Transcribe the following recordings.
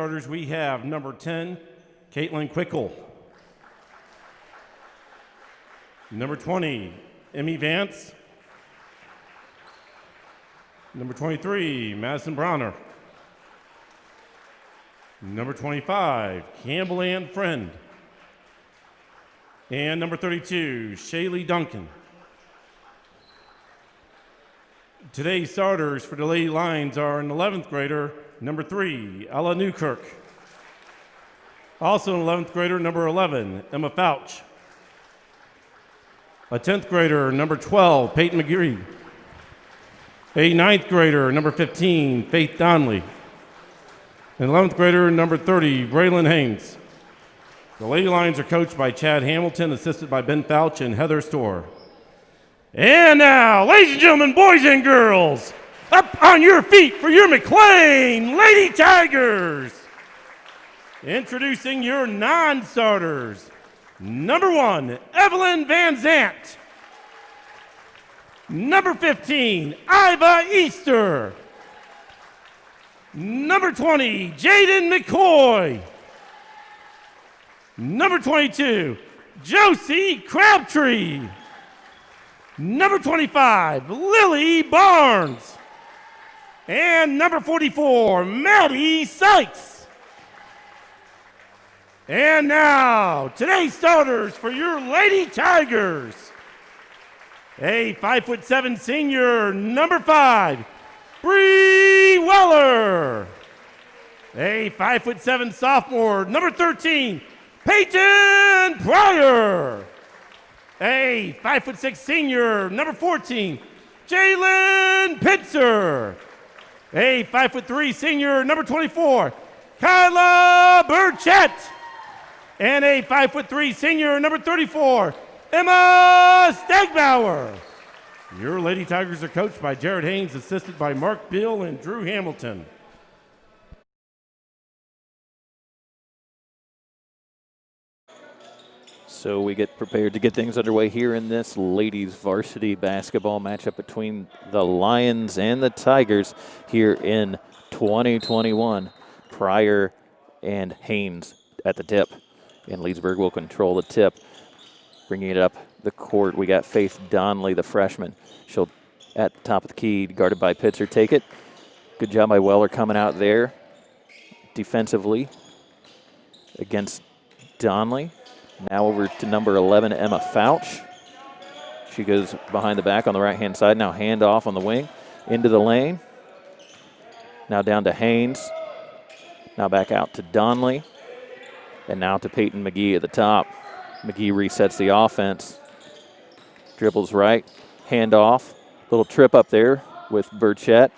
Starters, we have number 10, Caitlin Quickle. Number 20, Emmy Vance. Number 23, Madison Bronner. Number 25, Campbell Ann Friend. And number 32, Shaylee Duncan. Today's starters for the Lady Lions are an 11th grader, number 3, Ella Newkirk. Also an 11th grader, number 11, Emma Fouch. A 10th grader, number 12, Peyton McGree. A 9th grader, number 15, Faith Donnelly. An 11th grader, number 30, Braylon Haynes. The Lady Lions are coached by Chad Hamilton, assisted by Ben Fouch and Heather Storr. And now, ladies and gentlemen, boys and girls, up on your feet for your McClain Lady Tigers. Introducing your non-starters. Number 1, Evelyn Van Zant. Number 15, Iva Easter. Number 20, Jaden McCoy. Number 22, Josie Crabtree. Number 25, Lily Barnes. And number 44, Maddie Sykes. And now, today's starters for your Lady Tigers. A 5'7" senior, number 5, Bree Weller. A 5'7" sophomore, number 13, Peyton Pryor. A 5'6" senior, number 14, Jalen Pitzer. A 5'3" senior, number 24, Kyla Burchett. And a 5'3" senior, number 34, Emma Stegbauer. Your Lady Tigers are coached by Jared Haynes, assisted by Mark Beal and Drew Hamilton. So we get prepared to get things underway here in this ladies varsity basketball matchup between the Lions and the Tigers here in 2021. Pryor and Haynes at the tip. And Leesburg will control the tip. Bringing it up the court, we got Faith Donnelly, the freshman. She'll, at the top of the key, guarded by Pitzer, take it. Good job by Weller coming out there defensively against Donnelly. Now over to number 11, Emma Fouch. She goes behind the back on the right-hand side. Now hand off on the wing into the lane. Now down to Haynes. Now back out to Donnelly. And now to Peyton McGee at the top. McGee resets the offense. Dribbles right. Hand off. Little trip up there with Burchett.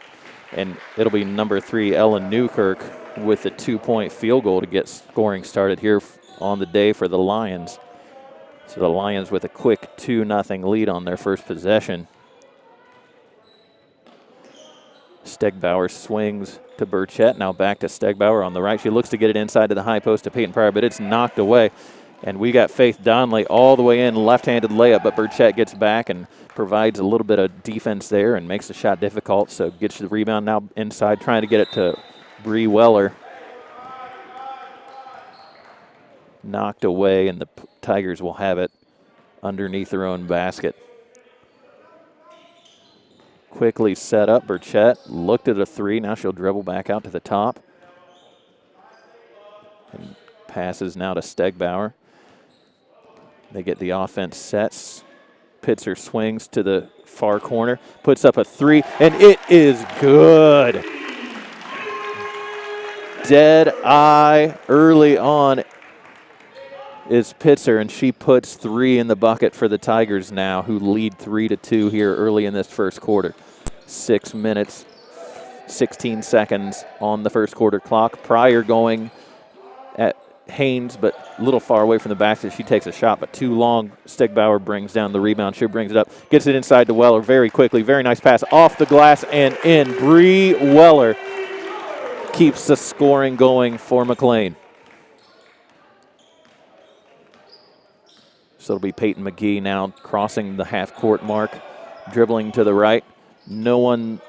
And it'll be number 3, Ellen Newkirk, with a 2-point field goal to get scoring started here on the day for the Lions. So the Lions with a quick 2-0 lead on their first possession. Stegbauer swings to Burchett. Now back to Stegbauer on the right. She looks to get it inside to the high post to Peyton Pryor, but it's knocked away. And we got Faith Donnelly all the way in, left-handed layup, but Burchett gets back and provides a little bit of defense there and makes the shot difficult. So gets the rebound now inside, trying to get it to Bree Weller. Knocked away, and the Tigers will have it underneath their own basket. Quickly set up. Burchett looked at a 3. Now she'll dribble back out to the top. And passes now to Stegbauer. They get the offense set. Pitzer swings to the far corner, puts up a 3, and it is good. Dead eye early on is Pitzer, and she puts 3 in the bucket for the Tigers now, who lead 3-2 here early in this first quarter. 6 minutes, 16 seconds on the first quarter clock. Pryor going at Haynes, but a little far away from the basket. She takes a shot, but too long. Stegbauer brings down the rebound. She brings it up, gets it inside to Weller very quickly. Very nice pass off the glass and in. Bree Weller keeps the scoring going for McClain. So it'll be Peyton McGee now crossing the half-court mark, dribbling to the right. No one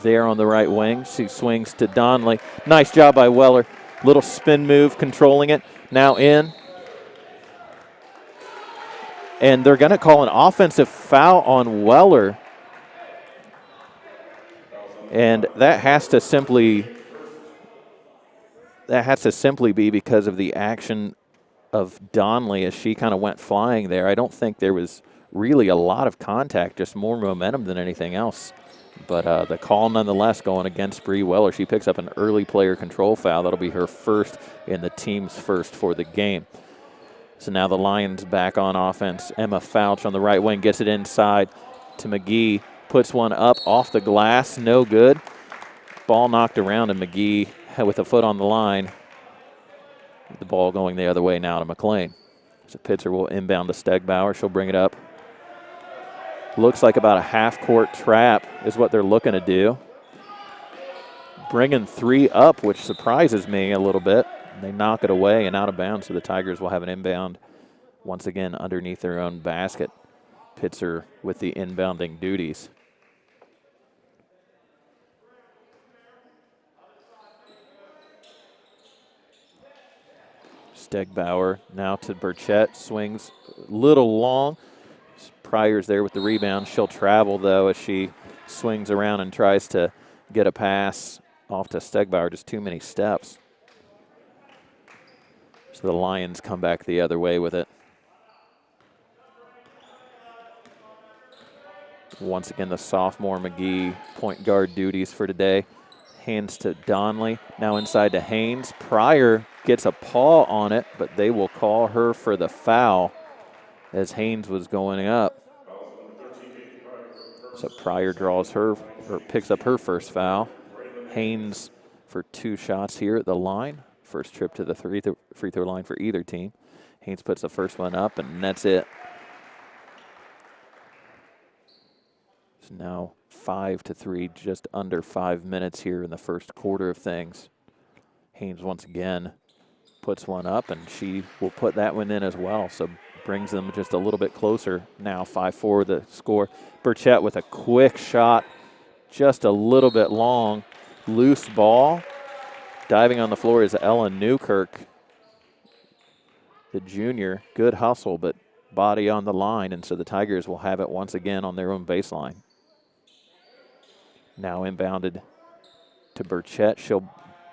there on the right wing. She swings to Donnelly. Nice job by Weller. Little spin move, controlling it. Now in. And they're going to call an offensive foul on Weller. And that has to simply be because of the action of Donley as she kind of went flying there. I don't think there was really a lot of contact, just more momentum than anything else. But the call nonetheless going against Bree Weller. She picks up an early player control foul. That'll be her first and the team's first for the game. So now the Lions back on offense. Emma Fouch on the right wing gets it inside to McGee. Puts one up off the glass. No good. Ball knocked around, and McGee with a foot on the line. The ball going the other way now to McClain. So Pitzer will inbound to Stegbauer. She'll bring it up. Looks like about a half-court trap is what they're looking to do. Bringing 3 up, which surprises me a little bit. They knock it away and out of bounds, so the Tigers will have an inbound once again underneath their own basket. Pitzer with the inbounding duties. Stegbauer now to Burchett, swings a little long. Pryor's there with the rebound. She'll travel, though, as she swings around and tries to get a pass off to Stegbauer. Just too many steps. So the Lions come back the other way with it. Once again, the sophomore McGee point guard duties for today. Hands to Donley. Now inside to Haynes. Pryor gets a paw on it, but they will call her for the foul as Haynes was going up. So Pryor draws her, or picks up her first foul. Haynes for 2 shots here at the line. First trip to the free throw line for either team. Haynes puts the first one up, and that's it. So now 5-3, just under 5 minutes here in the first quarter of things. Haynes once again puts one up, and she will put that one in as well. So brings them just a little bit closer now. 5-4 the score. Burchett with a quick shot, just a little bit long. Loose ball. Diving on the floor is Ellen Newkirk, the junior. Good hustle, but body on the line, and so the Tigers will have it once again on their own baseline. Now inbounded to Burchett. She'll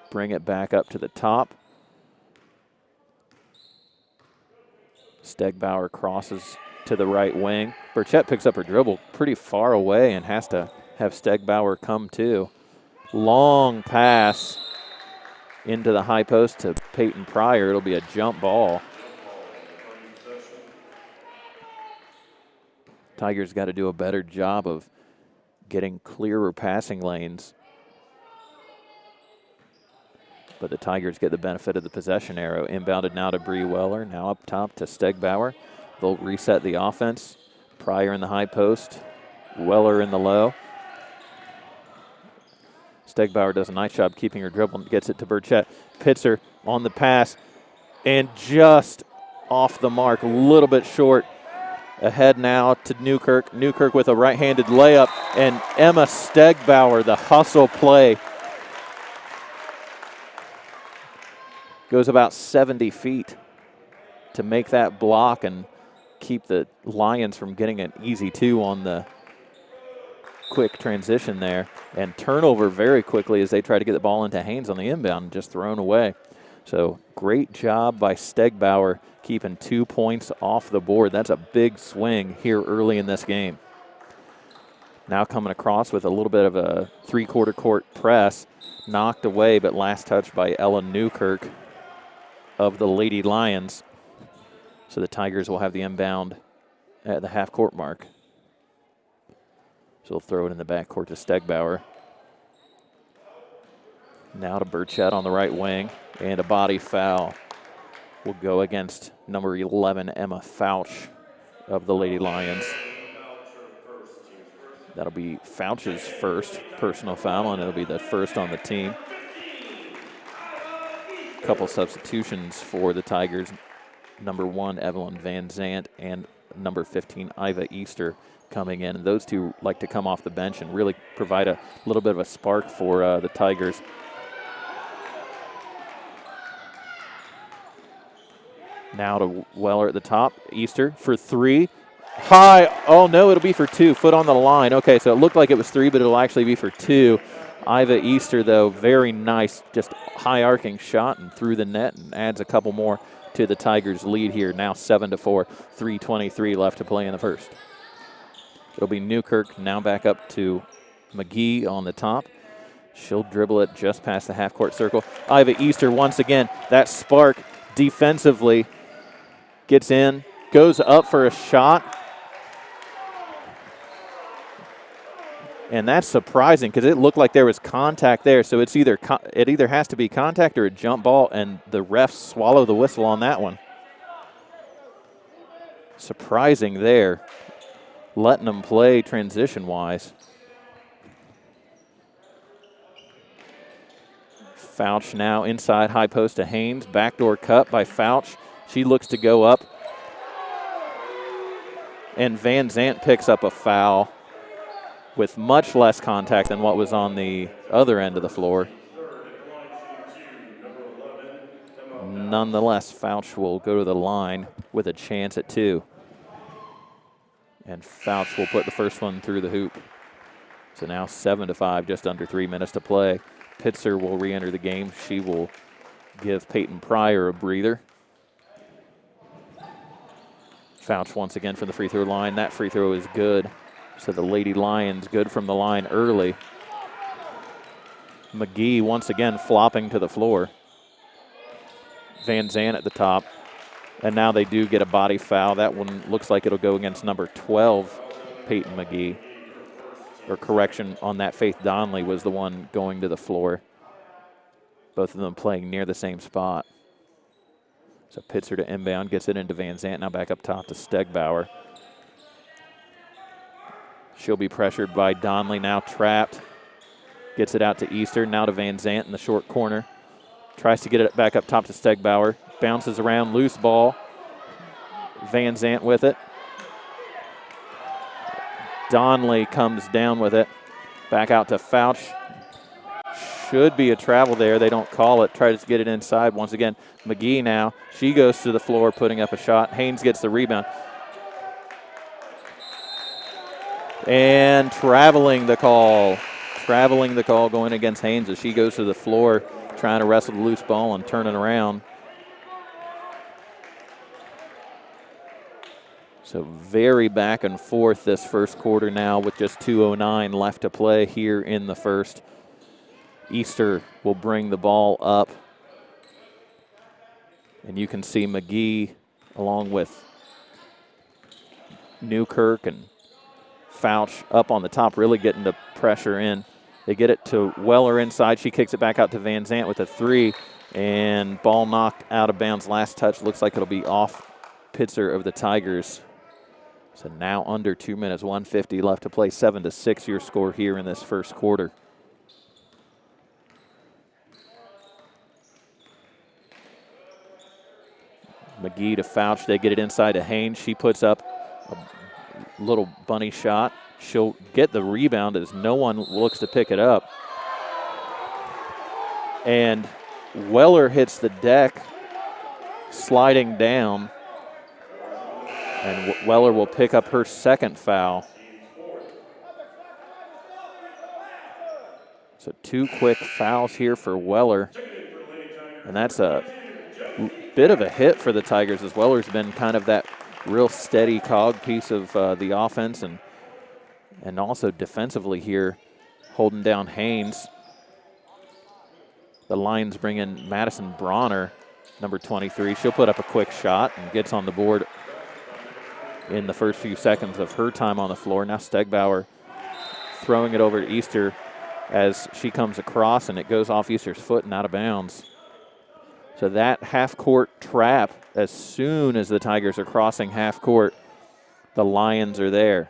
bring it back up to the top. Stegbauer crosses to the right wing. Burchett picks up her dribble pretty far away and has to have Stegbauer come to. Long pass into the high post to Peyton Pryor. It'll be a jump ball. Tigers got to do a better job of getting clearer passing lanes. But the Tigers get the benefit of the possession arrow. Inbounded now to Bree Weller. Now up top to Stegbauer. They'll reset the offense. Pryor in the high post. Weller in the low. Stegbauer does a nice job keeping her dribble and gets it to Burchett. Pitzer on the pass and just off the mark, a little bit short. Ahead now to Newkirk. Newkirk with a right-handed layup, and Emma Stegbauer, the hustle play. Goes about 70 feet to make that block and keep the Lions from getting an easy 2 on the quick transition there. And turnover very quickly as they try to get the ball into Haynes on the inbound and just thrown away. So great job by Stegbauer keeping 2 points off the board. That's a big swing here early in this game. Now coming across with a little bit of a three-quarter court press. Knocked away, but last touch by Ellen Newkirk of the Lady Lions. So the Tigers will have the inbound at the half-court mark. So they'll throw it in the backcourt to Stegbauer. Now to Burchett on the right wing, and a body foul will go against number 11, Emma Fouch of the Lady Lions. That'll be Fouch's first personal foul, and it'll be the first on the team. Couple substitutions for the Tigers. Number 1, Evelyn Van Zant, and number 15, Iva Easter, coming in. And those two like to come off the bench and really provide a little bit of a spark for the Tigers. Now to Weller at the top. Easter for 3. High. Oh, no, it'll be for 2. Foot on the line. Okay, so it looked like it was 3, but it'll actually be for 2. Iva Easter, though, very nice, just high arcing shot and through the net and adds a couple more to the Tigers' lead here. Now 7-4, 3:23 left to play in the first. It'll be Newkirk now back up to McGee on the top. She'll dribble it just past the half-court circle. Iva Easter once again, that spark defensively gets in, goes up for a shot. And that's surprising because it looked like there was contact there. So it either has to be contact or a jump ball, and the refs swallow the whistle on that one. Surprising there, letting them play transition-wise. Fouch now inside high post to Haynes. Backdoor cut by Fouch. She looks to go up. And Van Zant picks up a foul with much less contact than what was on the other end of the floor. Nonetheless, Fouch will go to the line with a chance at 2. And Fouch will put the first one through the hoop. So now 7-5, just under 3 minutes to play. Pitzer will re-enter the game. She will give Peyton Pryor a breather. Fouch once again from the free throw line. That free throw is good. So the Lady Lions good from the line early. McGee once again flopping to the floor. Van Zandt at the top. And now they do get a body foul. That one looks like it'll go against number 12, Peyton McGee. Or correction on that, Faith Donnelly was the one going to the floor. Both of them playing near the same spot. So Pitzer to inbound, gets it into Van Zandt. Now back up top to Stegbauer. She'll be pressured by Donnelly, now trapped. Gets it out to Easter, now to Van Zandt in the short corner. Tries to get it back up top to Stegbauer. Bounces around, loose ball. Van Zandt with it. Donnelly comes down with it. Back out to Fouch. Should be a travel there. They don't call it. Tries to get it inside once again. McGee now. She goes to the floor, putting up a shot. Haynes gets the rebound. And traveling the call going against Haynes as she goes to the floor, trying to wrestle the loose ball and turn it around. So very back and forth this first quarter now with just 2:09 left to play here in the first. Easter will bring the ball up. And you can see McGee along with Newkirk and Fouch up on the top, really getting the pressure in. They get it to Weller inside. She kicks it back out to Van Zandt with a 3. And ball knocked out of bounds. Last touch looks like it'll be off Pitzer of the Tigers. So now under 2 minutes, 1:50 left to play. 7-6 your score here in this first quarter. McGee to Fouch. They get it inside to Haynes. She puts up a little bunny shot. She'll get the rebound as no one looks to pick it up. And Weller hits the deck, sliding down. And Weller will pick up her second foul. So 2 quick fouls here for Weller. And that's a bit of a hit for the Tigers, as Weller's been kind of that real steady cog piece of the offense and also defensively here, holding down Haynes. The Lions bring in Madison Bronner, number 23. She'll put up a quick shot and gets on the board in the first few seconds of her time on the floor. Now Stegbauer throwing it over to Easter as she comes across, and it goes off Easter's foot and out of bounds. So that half-court trap, as soon as the Tigers are crossing half court, the Lions are there.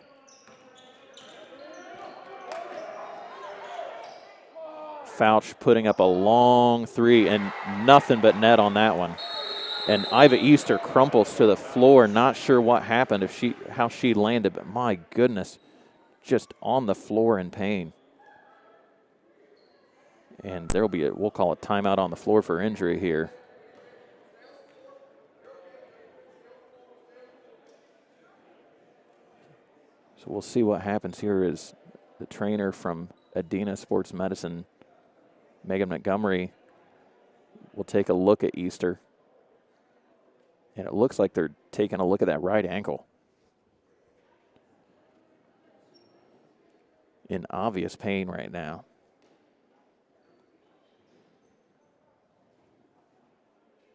Fouch putting up a long 3 and nothing but net on that one. And Iva Easter crumples to the floor, not sure what happened, how she landed, but my goodness, just on the floor in pain. And there'll be we'll call a timeout on the floor for injury here. So we'll see what happens here as the trainer from Adena Sports Medicine, Megan Montgomery, will take a look at Easter. And it looks like they're taking a look at that right ankle. In obvious pain right now.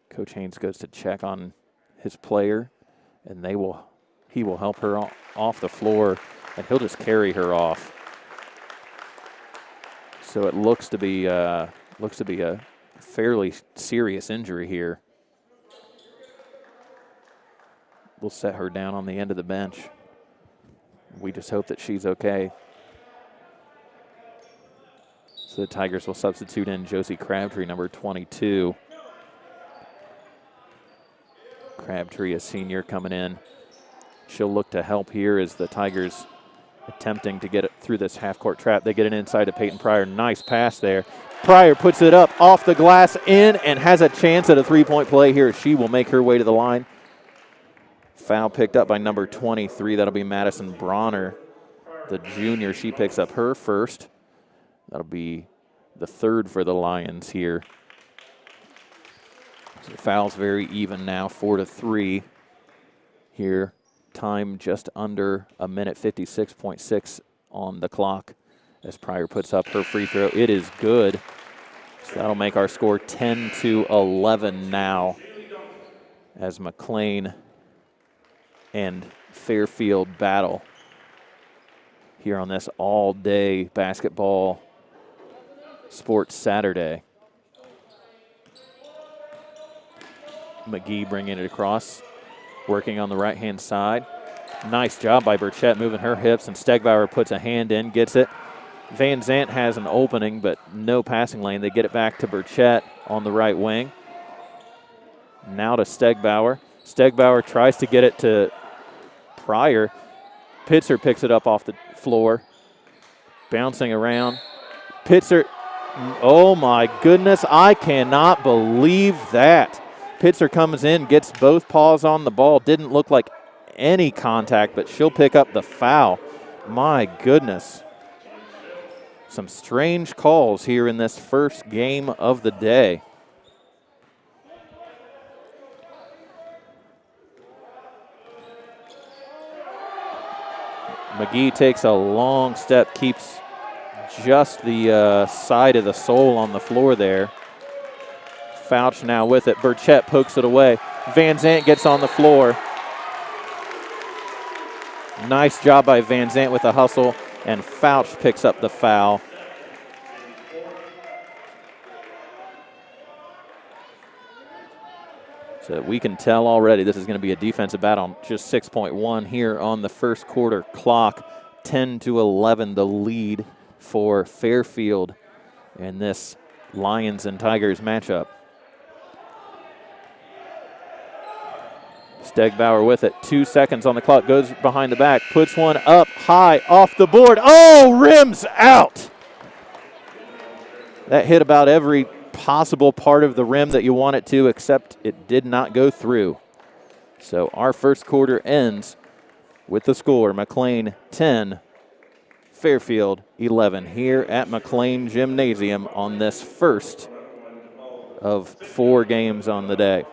Coach Haynes goes to check on his player, and he will help her off the floor, and he'll just carry her off. So it looks to be a fairly serious injury here. We'll set her down on the end of the bench. We just hope that she's okay. So the Tigers will substitute in Josie Crabtree, number 22. Crabtree, a senior, coming in. She'll look to help here as the Tigers attempting to get it through this half-court trap. They get it inside to Peyton Pryor. Nice pass there. Pryor puts it up off the glass, in, and has a chance at a three-point play here. She will make her way to the line. Foul picked up by number 23. That'll be Madison Bronner, the junior. She picks up her first. That'll be the third for the Lions here. So the foul's very even now, 4-3 here. Time just under a minute, 56.6 on the clock as Pryor puts up her free throw. It is good. So that'll make our score 10-11 now as McClain and Fairfield battle here on this all-day basketball sports Saturday. McGee bringing it across, working on the right-hand side. Nice job by Burchett moving her hips, and Stegbauer puts a hand in, gets it. Van Zant has an opening, but no passing lane. They get it back to Burchett on the right wing. Now to Stegbauer. Stegbauer tries to get it to Pryor. Pitzer picks it up off the floor, bouncing around. Pitzer, oh my goodness, I cannot believe that. Pitzer comes in, gets both paws on the ball. Didn't look like any contact, but she'll pick up the foul. My goodness. Some strange calls here in this first game of the day. McGee takes a long step, keeps just the side of the sole on the floor there. Fouch now with it. Burchett pokes it away. Van Zant gets on the floor. Nice job by Van Zant with the hustle, and Fouch picks up the foul. So we can tell already this is going to be a defensive battle. Just 6.1 here on the first quarter clock. 10-11 the lead for Fairfield in this Lions and Tigers matchup. Stegbauer with it. 2 seconds on the clock. Goes behind the back. Puts one up high off the board. Oh, rims out. That hit about every possible part of the rim that you want it to, except it did not go through. So our first quarter ends with the score, McClain 10, Fairfield 11, here at McClain Gymnasium on this first of 4 games on the day.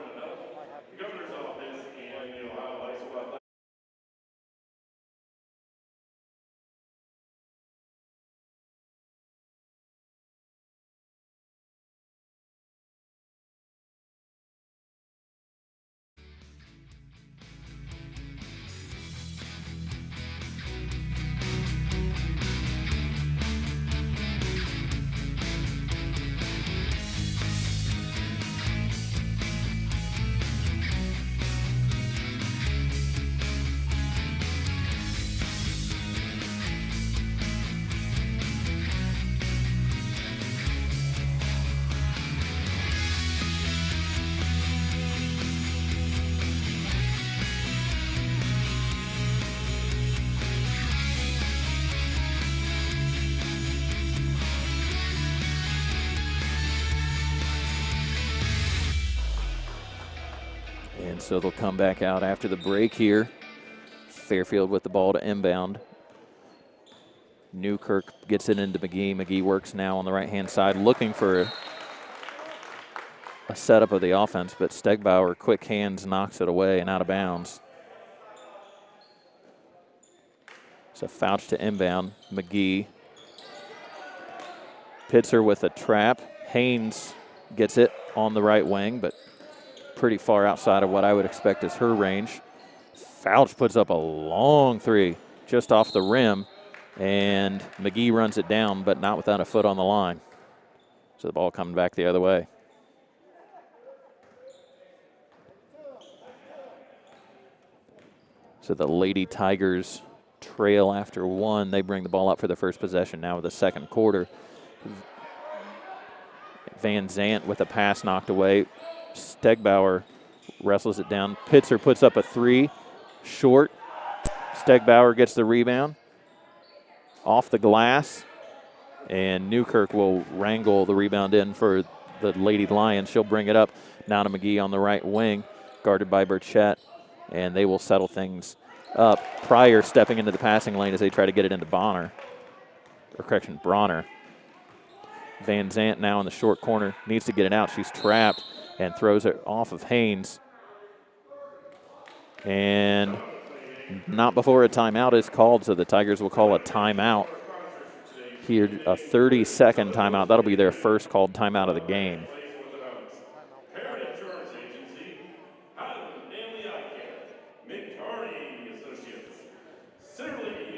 So they'll come back out after the break here. Fairfield with the ball to inbound. Newkirk gets it into McGee. McGee works now on the right-hand side, looking for a setup of the offense, but Stegbauer, quick hands, knocks it away and out of bounds. So Fouch to inbound. McGee. Pitzer with a trap. Haynes gets it on the right wing, but pretty far outside of what I would expect is her range. Fouch puts up a long three just off the rim, and McGee runs it down, but not without a foot on the line. So the ball coming back the other way. So the Lady Tigers trail after one. They bring the ball up for the first possession now with the second quarter. Van Zant with a pass knocked away. Stegbauer wrestles it down. Pitzer puts up a three, short. Stegbauer gets the rebound off the glass, and Newkirk will wrangle the rebound in for the Lady Lions. She'll bring it up now to McGee on the right wing, guarded by Burchett, and they will settle things up. Pryor stepping into the passing lane as they try to get it into Bronner. Van Zant now in the short corner, needs to get it out. She's trapped and throws it off of Haynes. And not before a timeout is called, so the Tigers will call a timeout here, a 30-second timeout. That'll be their first called timeout of the game.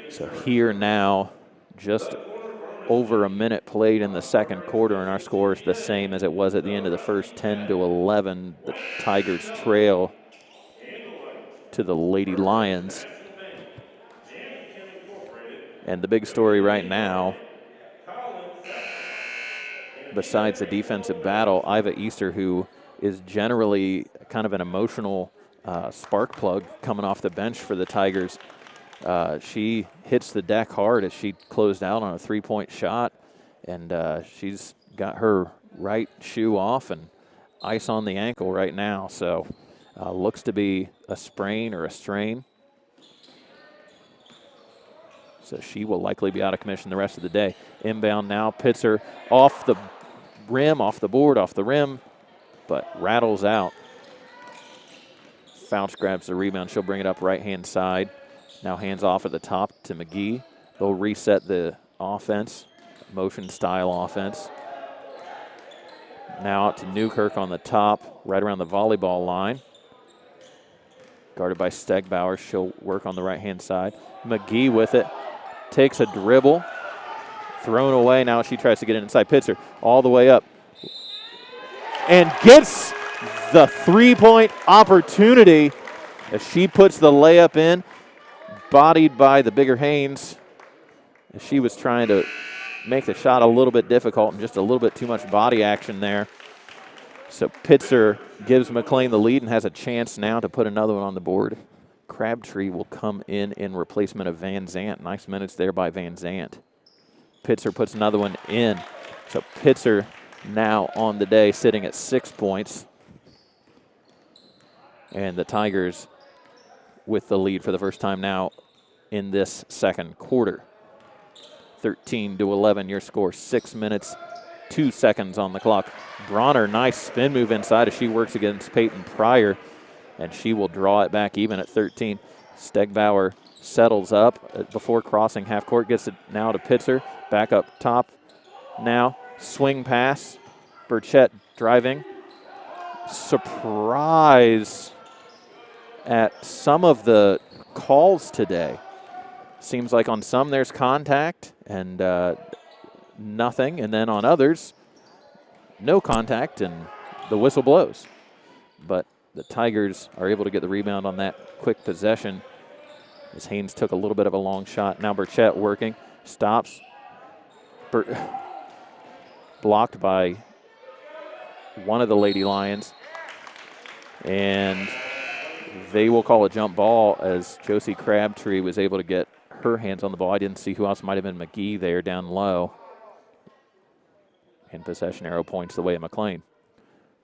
So here now, just over a minute played in the second quarter, and our score is the same as it was at the end of the first, 10-11. The Tigers trail to the Lady Lions. And the big story right now, besides the defensive battle, Iva Easter, who is generally kind of an emotional spark plug coming off the bench for the Tigers, she hits the deck hard as she closed out on a three-point shot, and she's got her right shoe off and ice on the ankle right now. So looks to be a sprain or a strain. So she will likely be out of commission the rest of the day. Inbound now, Pitzer off the rim, off the board, off the rim, but rattles out. Fouch grabs the rebound. She'll bring it up right-hand side. Now hands off at the top to McGee. They'll reset the offense, motion-style offense. Now out to Newkirk on the top, right around the volleyball line. Guarded by Stegbauer. She'll work on the right-hand side. McGee with it. Takes a dribble. Thrown away. Now she tries to get it inside. Pitzer all the way up. And gets the three-point opportunity as she puts the layup in. Bodied by the bigger Haynes. She was trying to make the shot a little bit difficult and just a little bit too much body action there. So Pitzer gives McClain the lead and has a chance now to put another one on the board. Crabtree will come in replacement of Van Zant. Nice minutes there by Van Zant. Pitzer puts another one in. So Pitzer now on the day sitting at 6 points. And the Tigers with the lead for the first time now in this second quarter. 13-11, your score, 6 minutes, 2 seconds on the clock. Bronner, nice spin move inside as she works against Peyton Pryor, and she will draw it back even at 13. Stegbauer settles up before crossing half court, gets it now to Pitzer, back up top now, swing pass, Burchett driving. Surprise at some of the calls today. Seems like on some there's contact and nothing, and then on others, no contact and the whistle blows. But the Tigers are able to get the rebound on that quick possession as Haynes took a little bit of a long shot. Now Burchett working, stops. Blocked by one of the Lady Lions, and they will call a jump ball as Josie Crabtree was able to get her hands on the ball. I didn't see who else. Might have been McGee there down low. And possession arrow points the way of McClain.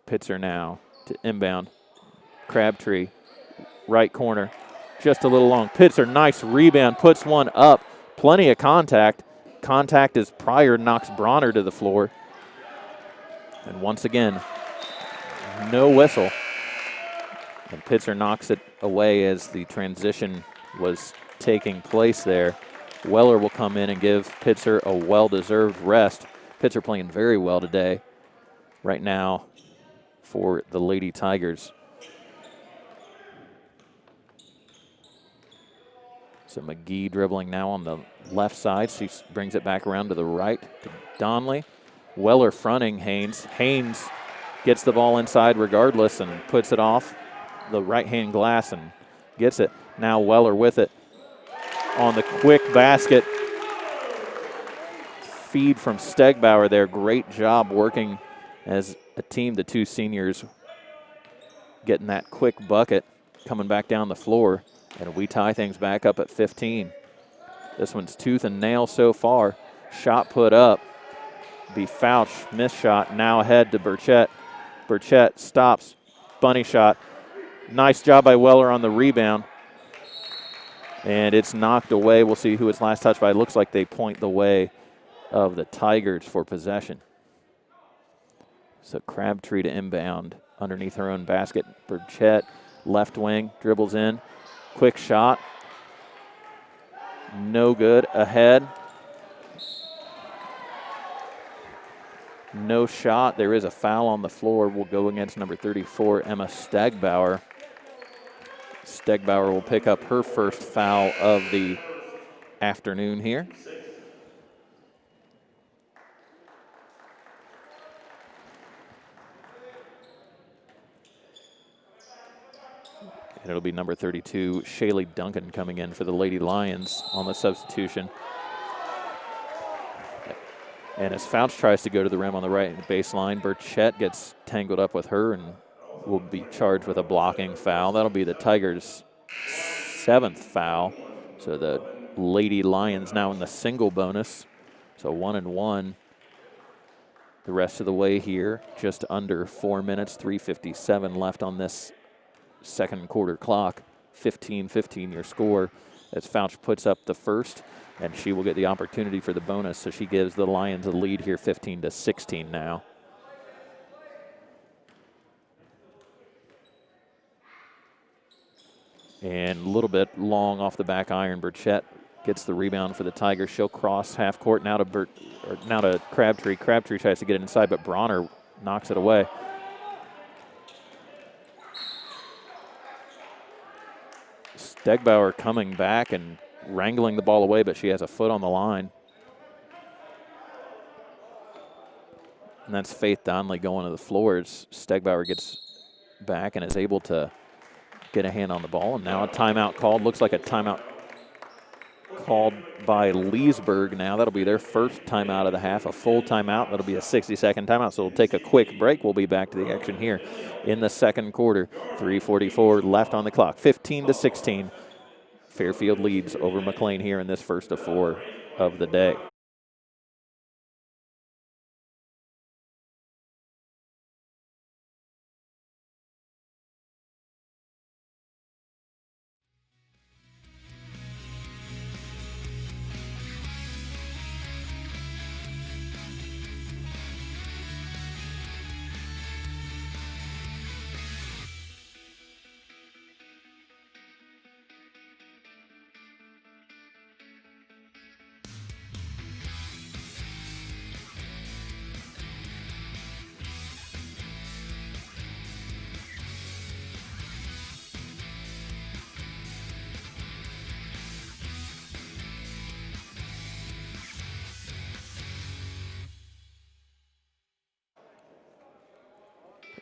Pitzer now to inbound. Crabtree, right corner, just a little long. Pitzer, nice rebound, puts one up. Plenty of contact, contact as Pryor knocks Bronner to the floor. And once again, no whistle. And Pitzer knocks it away as the transition was taking place there. Weller will come in and give Pitzer a well-deserved rest. Pitzer playing very well today, right now, for the Lady Tigers. So McGee dribbling now on the left side. She brings it back around to the right to Donnelly. Weller fronting Haynes. Haynes gets the ball inside regardless and puts it off the right-hand glass and gets it. Now Weller with it on the quick basket. Feed from Stegbauer there. Great job working as a team, the two seniors getting that quick bucket, coming back down the floor. And we tie things back up at 15. This one's tooth and nail so far. Shot put up. Be Fouch, missed shot. Now ahead to Burchett. Burchett stops. Bunny shot. Nice job by Weller on the rebound. And it's knocked away. We'll see who it's last touched by. It looks like they point the way of the Tigers for possession. So Crabtree to inbound underneath her own basket. Burchett, left wing, dribbles in. Quick shot. No good. Ahead. No shot. There is a foul on the floor. Will go against number 34, Emma Stegbauer. Stegbauer will pick up her first foul of the afternoon here. And it'll be number 32, Shaylee Duncan, coming in for the Lady Lions on the substitution. And as Fouch tries to go to the rim on the right baseline, Burchett gets tangled up with her and will be charged with a blocking foul. That'll be the Tigers' 7th foul. So the Lady Lions now in the single bonus. So 1-1 the rest of the way here. Just under 4 minutes, 3:57 left on this second quarter clock. 15-15 your score as Fouch puts up the first, and she will get the opportunity for the bonus. So she gives the Lions a lead here 15-16 now. And a little bit long off the back iron. Burchett gets the rebound for the Tigers. She'll cross half court now to Crabtree. Crabtree tries to get it inside, but Bronner knocks it away. Stegbauer coming back and wrangling the ball away, but she has a foot on the line. And that's Faith Donnelly going to the floor as Stegbauer gets back and is able to get a hand on the ball. And now a timeout called. Looks like a timeout called by Leesburg now. That'll be their first timeout of the half, a full timeout. That'll be a 60-second timeout, so we'll take a quick break. We'll be back to the action here in the second quarter. 3:44 left on the clock. 15-16. Fairfield leads over McClain here in this first of 4 of the day.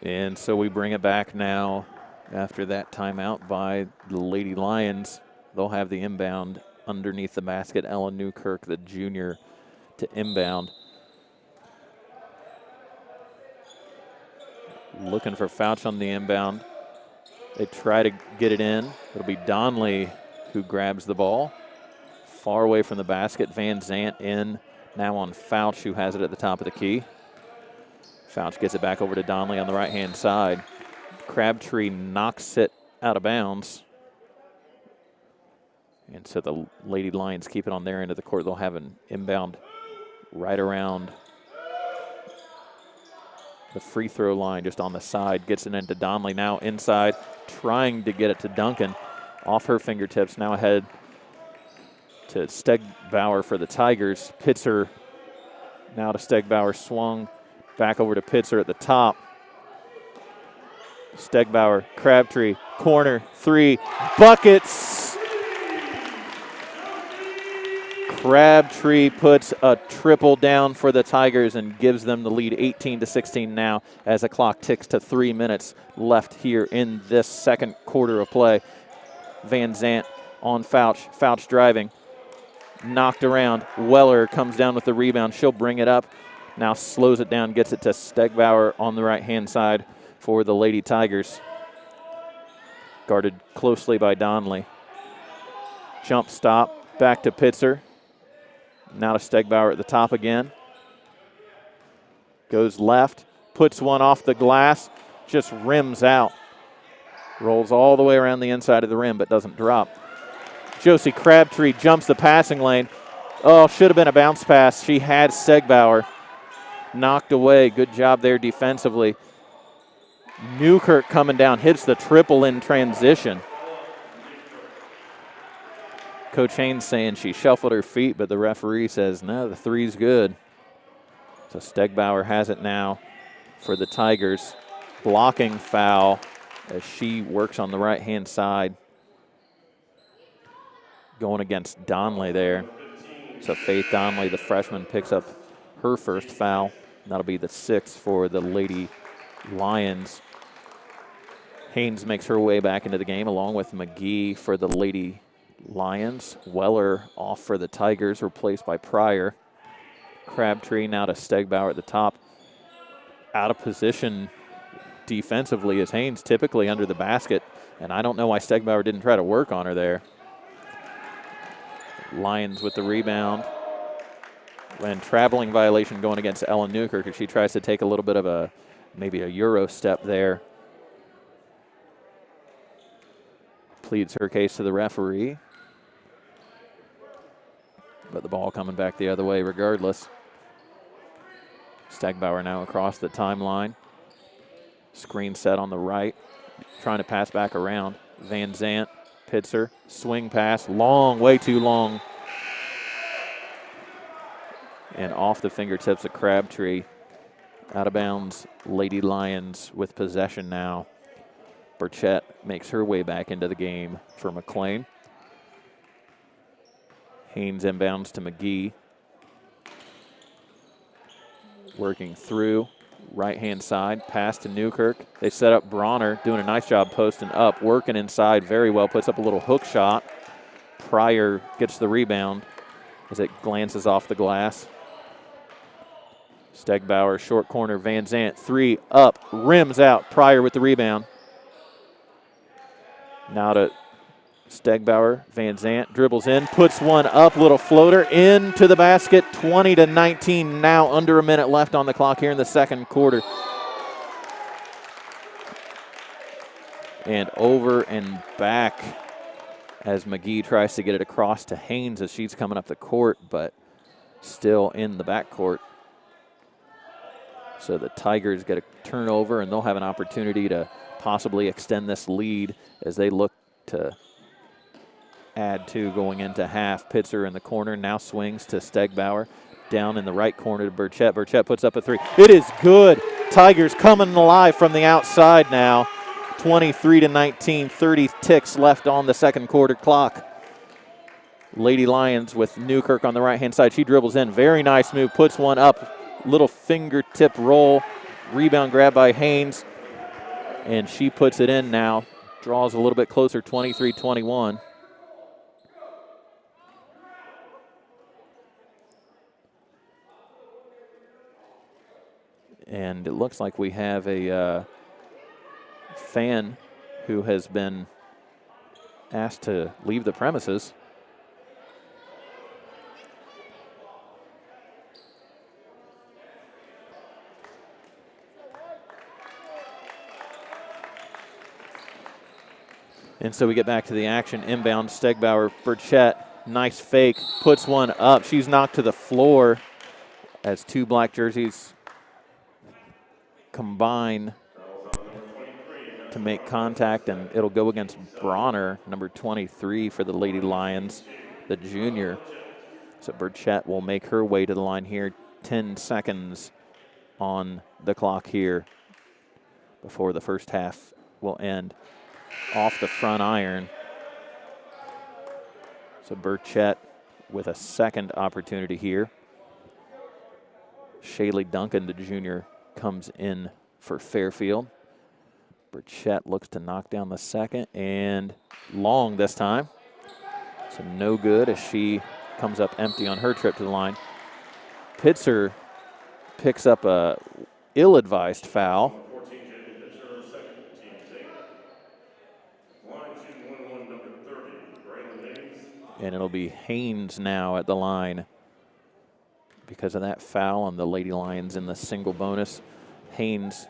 And so we bring it back now after that timeout by the Lady Lions. They'll have the inbound underneath the basket. Ellen Newkirk, the junior, to inbound. Looking for Fouch on the inbound. They try to get it in. It'll be Donnelly who grabs the ball. Far away from the basket. Van Zant in now on Fouch, who has it at the top of the key. Fouch gets it back over to Donnelly on the right-hand side. Crabtree knocks it out of bounds. And so the Lady Lions keep it on their end of the court. They'll have an inbound right around the free throw line, just on the side. Gets it into Donnelly, now inside, trying to get it to Duncan. Off her fingertips, now ahead to Stegbauer for the Tigers. Pitzer now to Stegbauer, swung back over to Pitzer at the top. Stegbauer, Crabtree, corner, three, buckets! Crabtree puts a triple down for the Tigers and gives them the lead 18-16 now as the clock ticks to 3 minutes left here in this second quarter of play. Van Zant on Fouch. Fouch driving. Knocked around. Weller comes down with the rebound. She'll bring it up. Now slows it down, gets it to Stegbauer on the right-hand side for the Lady Tigers. Guarded closely by Donnelly. Jump stop. Back to Pitzer. Now to Stegbauer at the top again. Goes left. Puts one off the glass. Just rims out. Rolls all the way around the inside of the rim, but doesn't drop. Josie Crabtree jumps the passing lane. Oh, should have been a bounce pass. She had Stegbauer. Knocked away. Good job there defensively. Newkirk coming down, hits the triple in transition. Coach Haynes saying she shuffled her feet, but the referee says, no, the three's good. So Stegbauer has it now for the Tigers. Blocking foul as she works on the right-hand side. Going against Donnelly there. So Faith Donnelly, the freshman, picks up her first foul. That'll be the 6th for the Lady Lions. Haynes makes her way back into the game along with McGee for the Lady Lions. Weller off for the Tigers, replaced by Pryor. Crabtree now to Stegbauer at the top. Out of position defensively is Haynes, typically under the basket, and I don't know why Stegbauer didn't try to work on her there. Lions with the rebound. And traveling violation going against Ellen Newkirk as she tries to take a little bit of maybe a Euro step there. Pleads her case to the referee. But the ball coming back the other way regardless. Stegbauer now across the timeline. Screen set on the right. Trying to pass back around. Van Zant, Pitzer, swing pass. Long, way too long. And off the fingertips of Crabtree. Out of bounds, Lady Lions with possession now. Burchett makes her way back into the game for McClain. Haynes inbounds to McGee. Working through, right-hand side, pass to Newkirk. They set up Bronner, doing a nice job posting up, working inside very well, puts up a little hook shot. Pryor gets the rebound as it glances off the glass. Stegbauer, short corner, Van Zant, three, up, rims out. Pryor with the rebound. Now to Stegbauer, Van Zant dribbles in, puts one up, little floater into the basket, 20-19, now under a minute left on the clock here in the second quarter. And over and back as McGee tries to get it across to Haynes as she's coming up the court, but still in the backcourt. So the Tigers get a turnover, and they'll have an opportunity to possibly extend this lead as they look to add two going into half. Pitzer in the corner, now swings to Stegbauer. Down in the right corner to Burchett. Burchett puts up a three. It is good. Tigers coming alive from the outside now. 23-19, 30 ticks left on the second quarter clock. Lady Lions with Newkirk on the right-hand side. She dribbles in. Very nice move. Puts one up. Little fingertip roll. Rebound grab by Haynes. And she puts it in now. Draws a little bit closer, 23-21. And it looks like we have a fan who has been asked to leave the premises. And so we get back to the action. Inbound, Stegbauer, Burchett, nice fake, puts one up. She's knocked to the floor as two black jerseys combine to make contact, and it'll go against Bronner, number 23 for the Lady Lions, the junior. So Burchett will make her way to the line here. 10 seconds on the clock here before the first half will end. Off the front iron. So Burchett with a second opportunity here. Shaylee Duncan, the junior, comes in for Fairfield. Burchett looks to knock down the second, and long this time. So no good as she comes up empty on her trip to the line. Pitzer picks up a ill-advised foul. And it'll be Haynes now at the line because of that foul on the Lady Lions in the single bonus. Haynes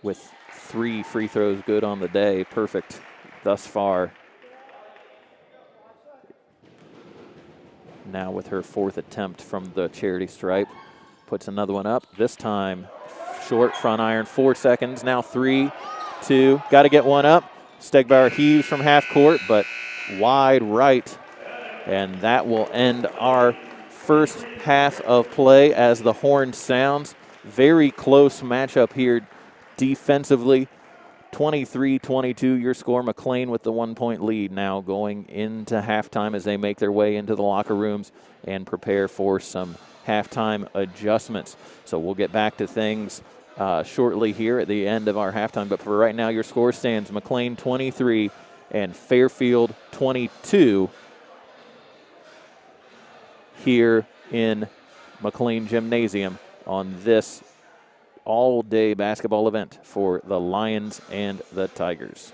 with 3 free throws good on the day, perfect thus far. Now with her 4th attempt from the charity stripe, puts another one up. This time short front iron, 4 seconds, now 3, 2, got to get one up. Stegbauer heaves from half court, but wide right. And that will end our first half of play as the horn sounds. Very close matchup here defensively. 23-22 your score. McClain with the 1-point lead now going into halftime as they make their way into the locker rooms and prepare for some halftime adjustments. So we'll get back to things shortly here at the end of our halftime. But for right now, your score stands McClain 23 and Fairfield 22 here in McClain Gymnasium on this all-day basketball event for the Lions and the Tigers.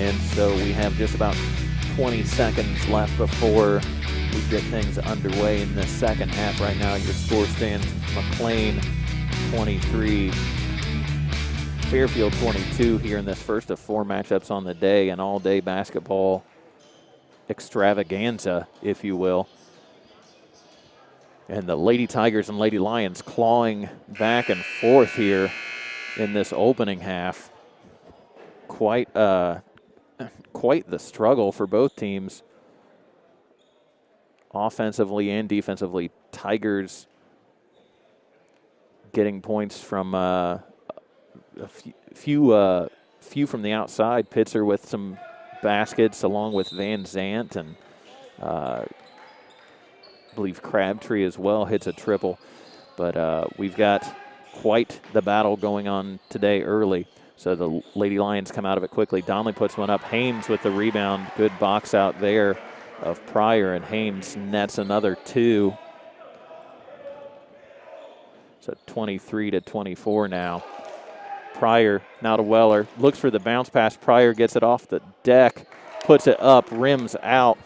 And so we have just about 20 seconds left before we get things underway in the second half. Right now, your score stands McClain 23, Fairfield 22 here in this first of 4 matchups on the day, an all-day basketball extravaganza, if you will. And the Lady Tigers and Lady Lions clawing back and forth here in this opening half. Quite the struggle for both teams, offensively and defensively. Tigers getting points from a few from the outside. Pitzer with some baskets along with Van Zant, and I believe Crabtree as well hits a triple. But we've got quite the battle going on today early. So the Lady Lions come out of it quickly. Donnelly puts one up. Haynes with the rebound. Good box out there of Pryor, and Haynes nets another 2. So 23-24 now. Pryor now to Weller. Looks for the bounce pass. Pryor gets it off the deck. Puts it up. Rims out.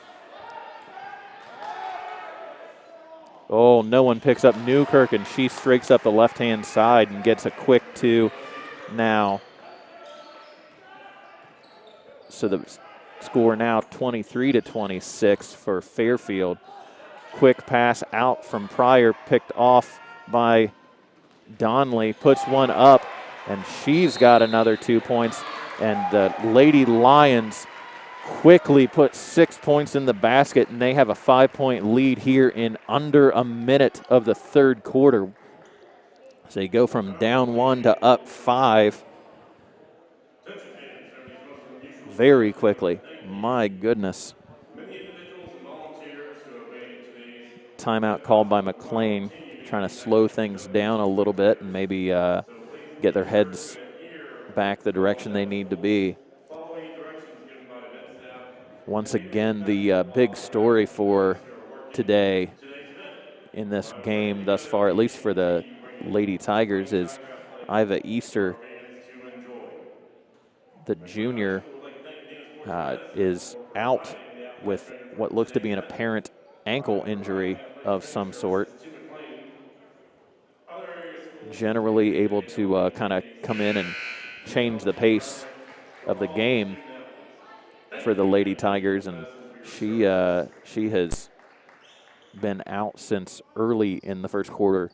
Oh, no one picks up Newkirk, and she streaks up the left-hand side and gets a quick 2 now. So the score now 23-26 for Fairfield. Quick pass out from Pryor, picked off by Donnelly, puts one up, and she's got another 2 points. And the Lady Lions quickly put 6 points in the basket, and they have a 5-point lead here in under a minute of the third quarter. So they go from down 1 to up 5 very quickly. My goodness. Timeout called by McClain, trying to slow things down a little bit and maybe get their heads back the direction they need to be. Once again, the big story for today in this game thus far, at least for the Lady Tigers, is Iva Easter, the junior, is out with what looks to be an apparent ankle injury of some sort. Generally able to kind of come in and change the pace of the game for the Lady Tigers, and she has been out since early in the first quarter.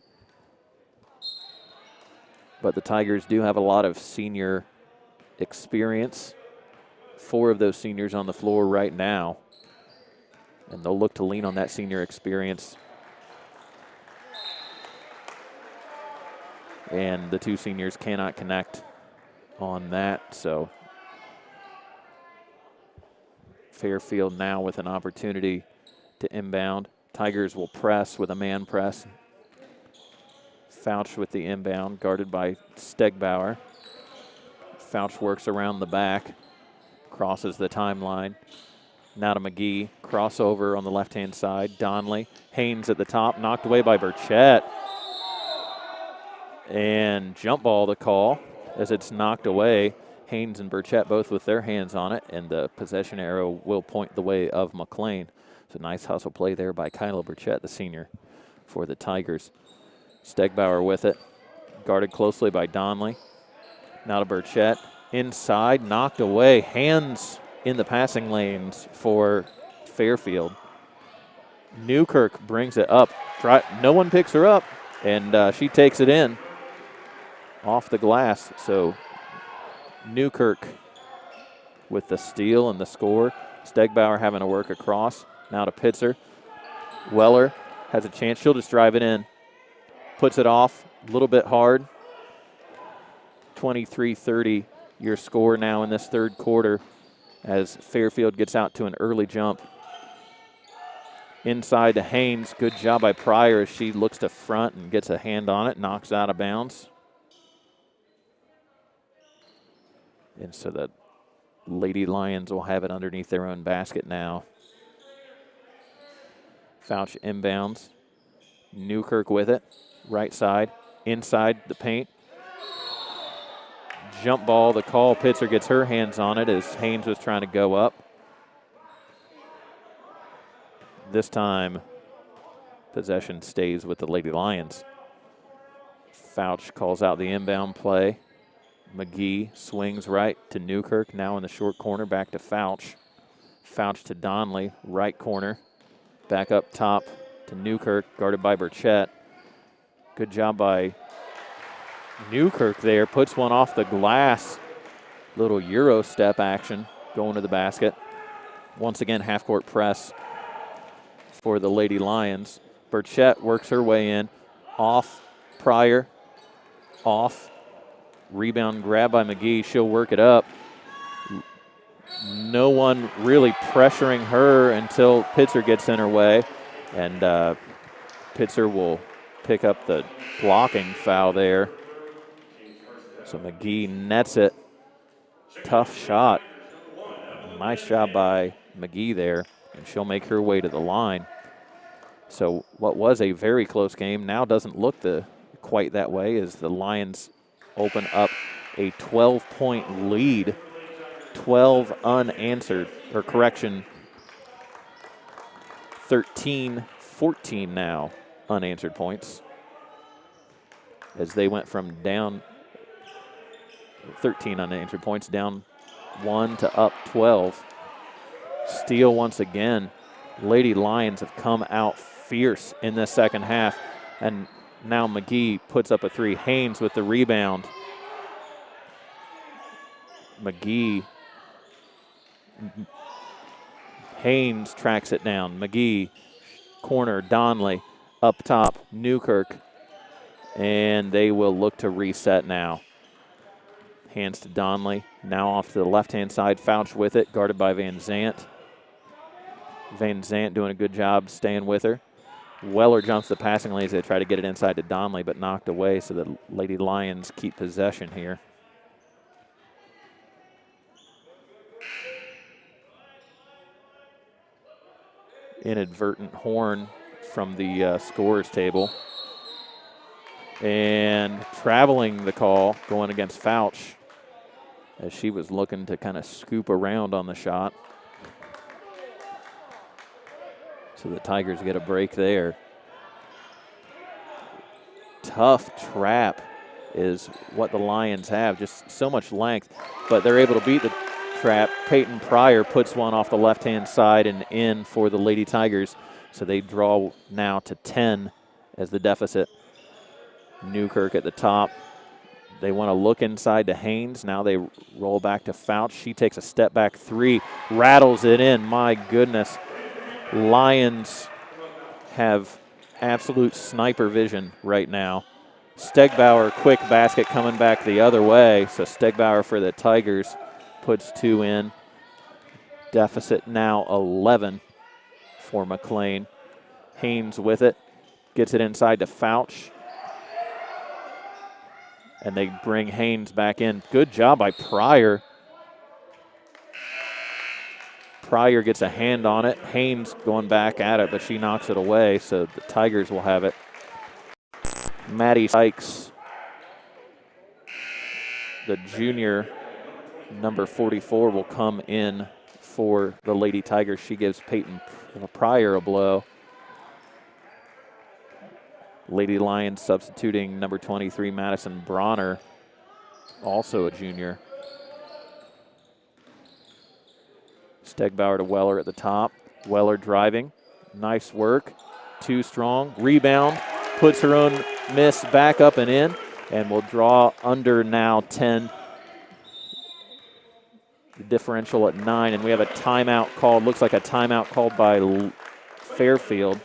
But the Tigers do have a lot of senior experience. 4 of those seniors on the floor right now, and they'll look to lean on that senior experience. And the 2 seniors cannot connect on that, so Fairfield now with an opportunity to inbound. Tigers will press with a man press. Fouch with the inbound, guarded by Stegbauer. Fouch works around the back, crosses the timeline. Now to McGee, crossover on the left-hand side. Donnelly, Haynes at the top, knocked away by Burchett. And jump ball to call as it's knocked away. Haynes and Burchett both with their hands on it, and the possession arrow will point the way of McClain. So nice hustle play there by Kyla Burchett, the senior, for the Tigers. Stegbauer with it, guarded closely by Donnelly. Now to Burchett, inside, knocked away. Hands in the passing lanes for Fairfield. Newkirk brings it up. No one picks her up, and she takes it in off the glass. So Newkirk with the steal and the score. Stegbauer having to work across. Now to Pitzer. Weller has a chance. She'll just drive it in. Puts it off a little bit hard. 23-30 your score now in this third quarter as Fairfield gets out to an early jump. Inside to Haynes. Good job by Pryor as she looks to front and gets a hand on it, knocks out of bounds. And so the Lady Lions will have it underneath their own basket now. Fouch inbounds. Newkirk with it. Right side. Inside the paint. jump ball. The call, Pitzer gets her hands on it as Haynes was trying to go up. This time, possession stays with the Lady Lions. Fouch calls out the inbound play. McGee swings right to Newkirk, now in the short corner, back to Fouch. Fouch to Donley, right corner. Back up top to Newkirk, guarded by Burchett. Good job by Newkirk there, puts one off the glass. Little Euro step action going to the basket. Once again, half-court press for the Lady Lions. Burchett works her way in. Off, Pryor, off. Rebound grab by McGee, she'll work it up. No one really pressuring her until Pitzer gets in her way. And Pitzer will pick up the blocking foul there. So McGee nets it. Tough shot. Nice job by McGee there, and she'll make her way to the line. So what was a very close game now doesn't look quite that way as the Lions open up a 12-point lead. 12 unanswered, or correction, 13-14 now unanswered points as they went from down 13 unanswered points, down 1 to up 12. Steele once again. Lady Lions have come out fierce in the second half, and now McGee puts up a three. Haynes with the rebound. McGee. Haynes tracks it down. McGee, corner, Donley, up top, Newkirk, and they will look to reset now. Hands to Donley, now off to the left-hand side. Fouch with it, guarded by Van Zant. Van Zant doing a good job staying with her. Weller jumps the passing lanes. They try to get it inside to Donley, but knocked away, so the Lady Lions keep possession here. Inadvertent horn from the scorers table. And traveling the call, going against Fouch, as she was looking to kind of scoop around on the shot. So the Tigers get a break there. Tough trap is what the Lions have, just so much length, but they're able to beat the trap. Peyton Pryor puts one off the left-hand side and in for the Lady Tigers, so they draw now to 10 as the deficit. Newkirk at the top. They want to look inside to Haynes. Now they roll back to Fouch. She takes a step back three, rattles it in. My goodness. Lions have absolute sniper vision right now. Stegbauer, quick basket coming back the other way. So Stegbauer for the Tigers puts two in. Deficit now 11 for McClain. Haynes with it. Gets it inside to Fouch. And they bring Haynes back in. Good job by Pryor. Pryor gets a hand on it. Haynes going back at it, but she knocks it away, so the Tigers will have it. Maddie Sykes, the junior, number 44, will come in for the Lady Tigers. She gives Peyton Pryor a blow. Lady Lions substituting number 23, Madison Bronner, also a junior. Stegbauer to Weller at the top. Weller driving. Nice work. Too strong. Rebound. Puts her own miss back up and in. And will draw under now 10. The differential at 9. And we have a timeout called. Looks like a timeout called by Fairfield.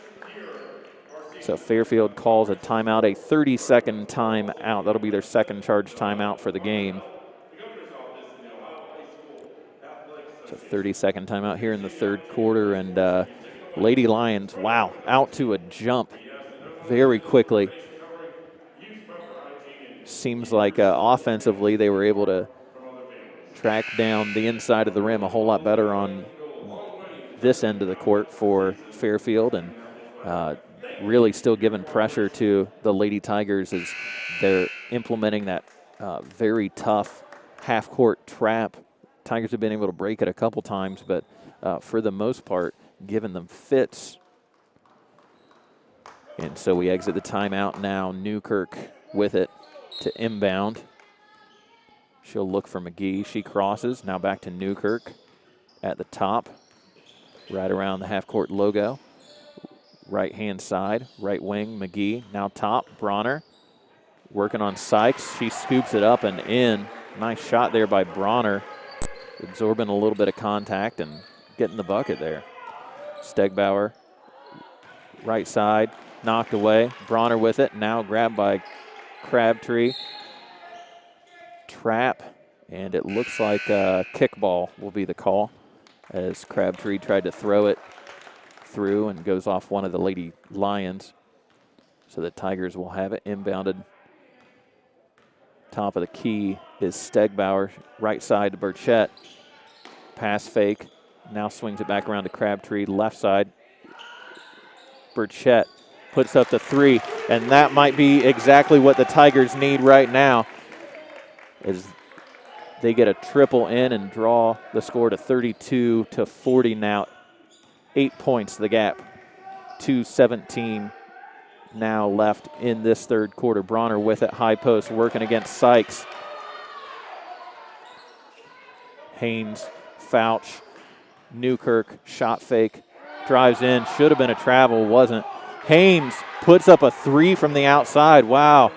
So Fairfield calls a timeout, a 30-second timeout. That'll be their second charge timeout for the game. So 30-second timeout here in the third quarter. And Lady Lions, wow, out to a jump very quickly. Seems like offensively they were able to track down the inside of the rim a whole lot better on this end of the court for Fairfield, and really still giving pressure to the Lady Tigers as they're implementing that very tough half-court trap. Tigers have been able to break it a couple times, but for the most part, giving them fits. And so we exit the timeout now. Newkirk with it to inbound. She'll look for McGee. She crosses. Now back to Newkirk at the top, right around the half-court logo. Right-hand side, right wing, McGee. Now top, Bronner. Working on Sykes. She scoops it up and in. Nice shot there by Bronner. Absorbing a little bit of contact and getting the bucket there. Stegbauer, right side, knocked away. Bronner with it. Now grabbed by Crabtree. Trap, and it looks like a kickball will be the call as Crabtree tried to throw it through and goes off one of the Lady Lions. So the Tigers will have it inbounded. Top of the key is Stegbauer, right side to Burchett. Pass fake, now swings it back around to Crabtree, left side. Burchett puts up the three, and that might be exactly what the Tigers need right now as they get a triple in and draw the score to 32-40 now. 8 points the gap. 2:17 now left in this third quarter. Bronner with it, high post, working against Sykes. Haynes, Fouch, Newkirk, shot fake, drives in, should have been a travel, wasn't. Haynes puts up a three from the outside, wow.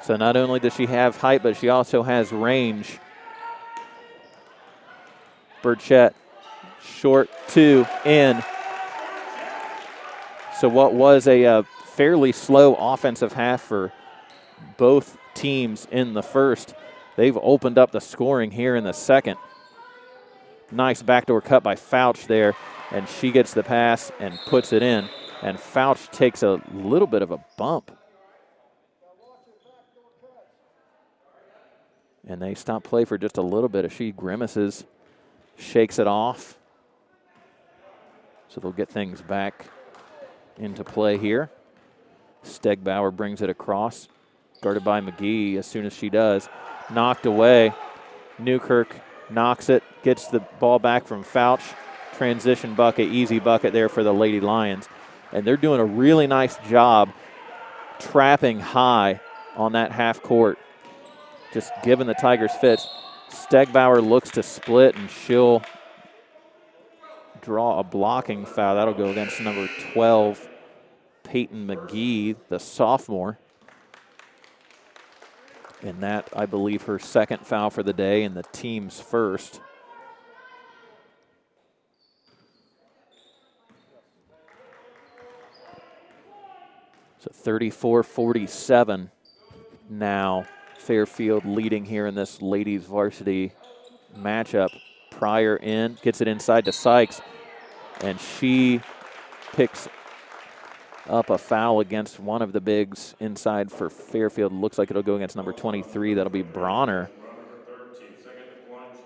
So not only does she have height, but she also has range. Burchett, short two, in. So what was a fairly slow offensive half for both teams in the first, they've opened up the scoring here in the second. Nice backdoor cut by Fouch there, and she gets the pass and puts it in. And Fouch takes a little bit of a bump. And they stop play for just a little bit as she grimaces, shakes it off. So they'll get things back into play here. Stegbauer brings it across, guarded by McGee as soon as she does. Knocked away. Newkirk knocks it, gets the ball back from Fouch. Transition bucket, easy bucket there for the Lady Lions. And they're doing a really nice job trapping high on that half court. Just giving the Tigers fits. Stegbauer looks to split, and she'll draw a blocking foul. That'll go against number 12, Peyton McGee, the sophomore. And that, I believe, her second foul for the day and the team's first. So 34-47 now. Fairfield leading here in this ladies varsity matchup. Pryor in, gets it inside to Sykes, and she picks up a foul against one of the bigs inside for Fairfield. Looks like it'll go against number 23. That'll be Bronner.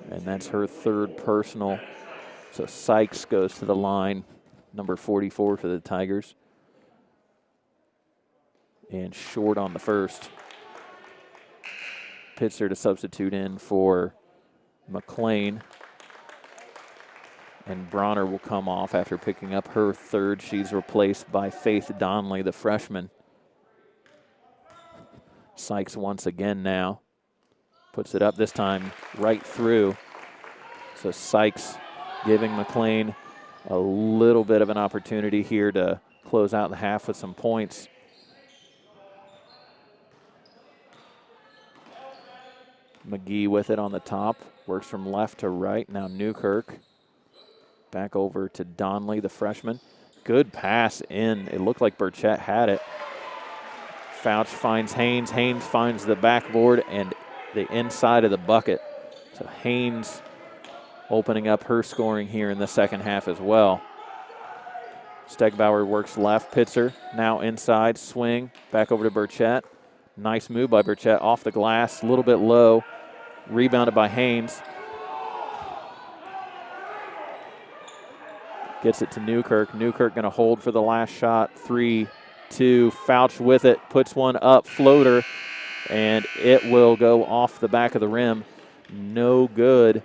And that's her third personal. So Sykes goes to the line, number 44 for the Tigers. And short on the first. Pitzer to substitute in for McClain. And Bronner will come off after picking up her third. She's replaced by Faith Donnelly, the freshman. Sykes once again now. Puts it up this time right through. So Sykes giving McClain a little bit of an opportunity here to close out the half with some points. McGee with it on the top. Works from left to right. Now Newkirk. Back over to Donnelly, the freshman. Good pass in. It looked like Burchett had it. Fouch finds Haynes. Haynes finds the backboard and the inside of the bucket. So Haynes opening up her scoring here in the second half as well. Stegbauer works left. Pitzer now inside. Swing. Back over to Burchett. Nice move by Burchett. Off the glass. A little bit low. Rebounded by Haynes. Gets it to Newkirk. Newkirk going to hold for the last shot. 3-2. Fouch with it. Puts one up. Floater. and it will go off the back of the rim. No good.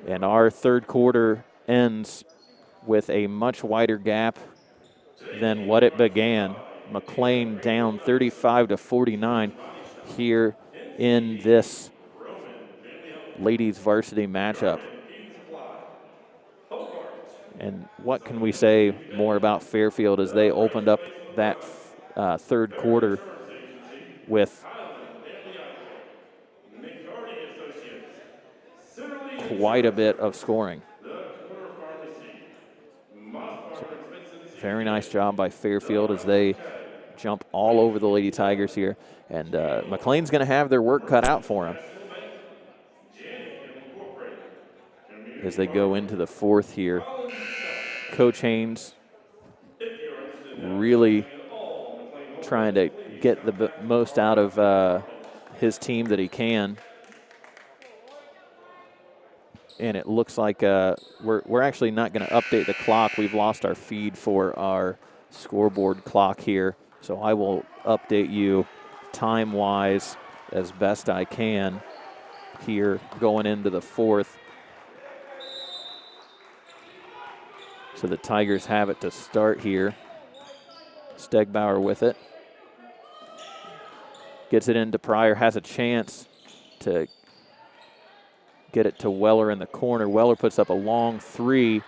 And our third quarter ends with a much wider gap than what it began. McClain down 35-49 here in this ladies varsity matchup. And what can we say more about Fairfield as they opened up that third quarter with quite a bit of scoring. So, very nice job by Fairfield as they jump all over the Lady Tigers here. And McClain's going to have their work cut out for them as they go into the fourth here. Coach Haynes really trying to get the most out of his team that he can. And it looks like we're actually not going to update the clock. We've lost our feed for our scoreboard clock here. So I will update you time-wise as best I can here going into the fourth. So the Tigers have it to start here. Stegbauer with it. Gets it into Pryor, has a chance to get it to Weller in the corner. Weller puts up a long three,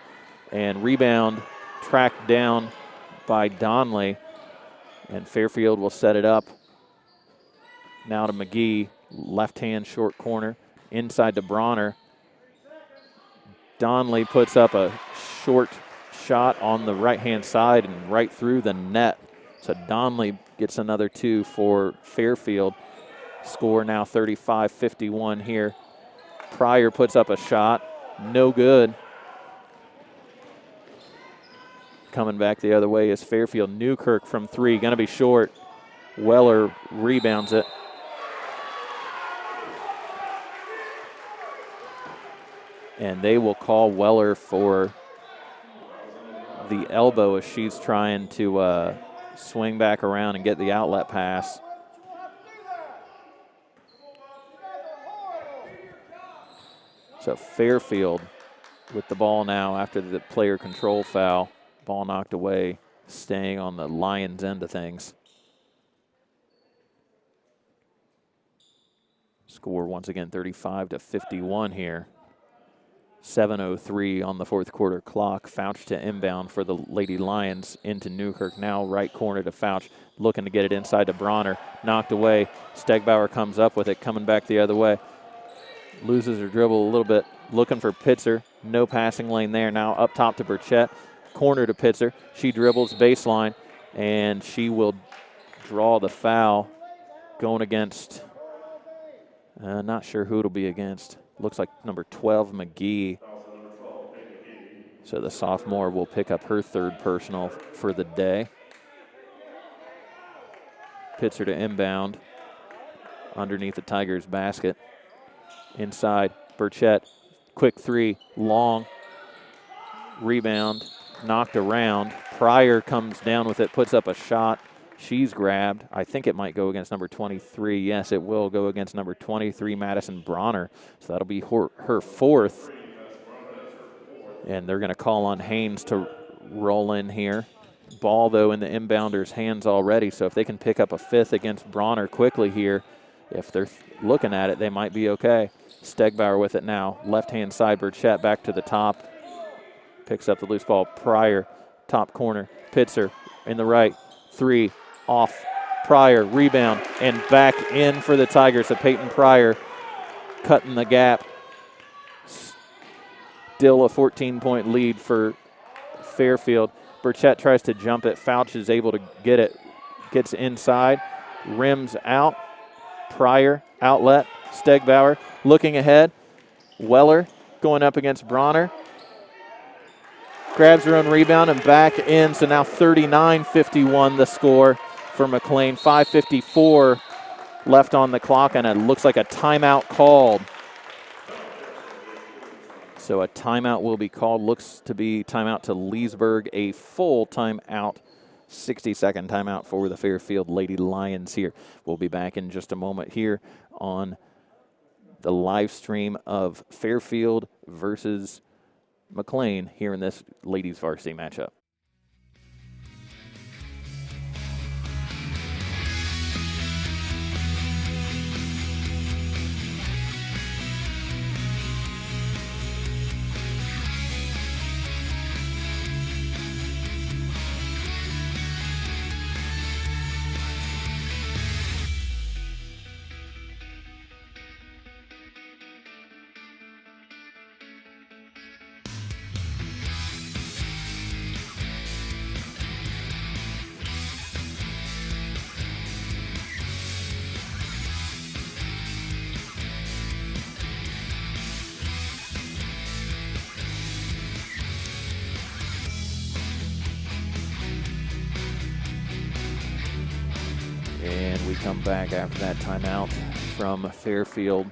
and rebound tracked down by Donley. And Fairfield will set it up. Now to McGee, left-hand short corner, inside to Bronner. Donley puts up a short shot on the right-hand side and right through the net. So Donley gets another two for Fairfield. Score now 35-51 here. Pryor puts up a shot, no good. Coming back the other way is Fairfield. Newkirk from three, gonna be short. Weller rebounds it. And they will call Weller for the elbow as she's trying to swing back around and get the outlet pass. So Fairfield with the ball now after the player control foul. Ball knocked away, staying on the Lions' end of things. Score once again 35-51 here. 7:03 on the fourth quarter clock. Fouch to inbound for the Lady Lions into Newkirk. Now right corner to Fouch, looking to get it inside to Bronner. Knocked away. Stegbauer comes up with it, coming back the other way. Loses her dribble a little bit, looking for Pitzer. No passing lane there. Now up top to Burchett. Corner to Pitzer. She dribbles baseline, and she will draw the foul going against, not sure who it'll be against. Looks like number 12, McGee. So the sophomore will pick up her third personal for the day. Pitzer to inbound underneath the Tigers basket. Inside, Burchett, quick three, long, rebound, knocked around. Pryor comes down with it, puts up a shot. She's grabbed. I think it might go against number 23. Yes, it will go against number 23, Madison Bronner. So that'll be her fourth. And they're going to call on Haynes to roll in here. Ball, though, in the inbounder's hands already. So if they can pick up a fifth against Bronner quickly here, if they're looking at it, they might be okay. Stegbauer with it now. Left-hand side, Burchett back to the top. Picks up the loose ball. Pryor, top corner. Pitzer in the right. Three, off. Pryor, rebound, and back in for the Tigers. So Peyton Pryor cutting the gap. Still a 14-point lead for Fairfield. Burchett tries to jump it. Fouch is able to get it. Gets inside. Rims out. Pryor, outlet. Stegbauer looking ahead. Weller going up against Bronner. Grabs her own rebound and back in. So now 39-51 the score for McClain. 5:54 left on the clock, and it looks like a timeout called. So a timeout will be called. Looks to be timeout to Leesburg. A full timeout 60-second timeout for the Fairfield Lady Lions here. We'll be back in just a moment here on the live stream of Fairfield versus McClain here in this ladies varsity matchup. And we come back after that timeout from Fairfield.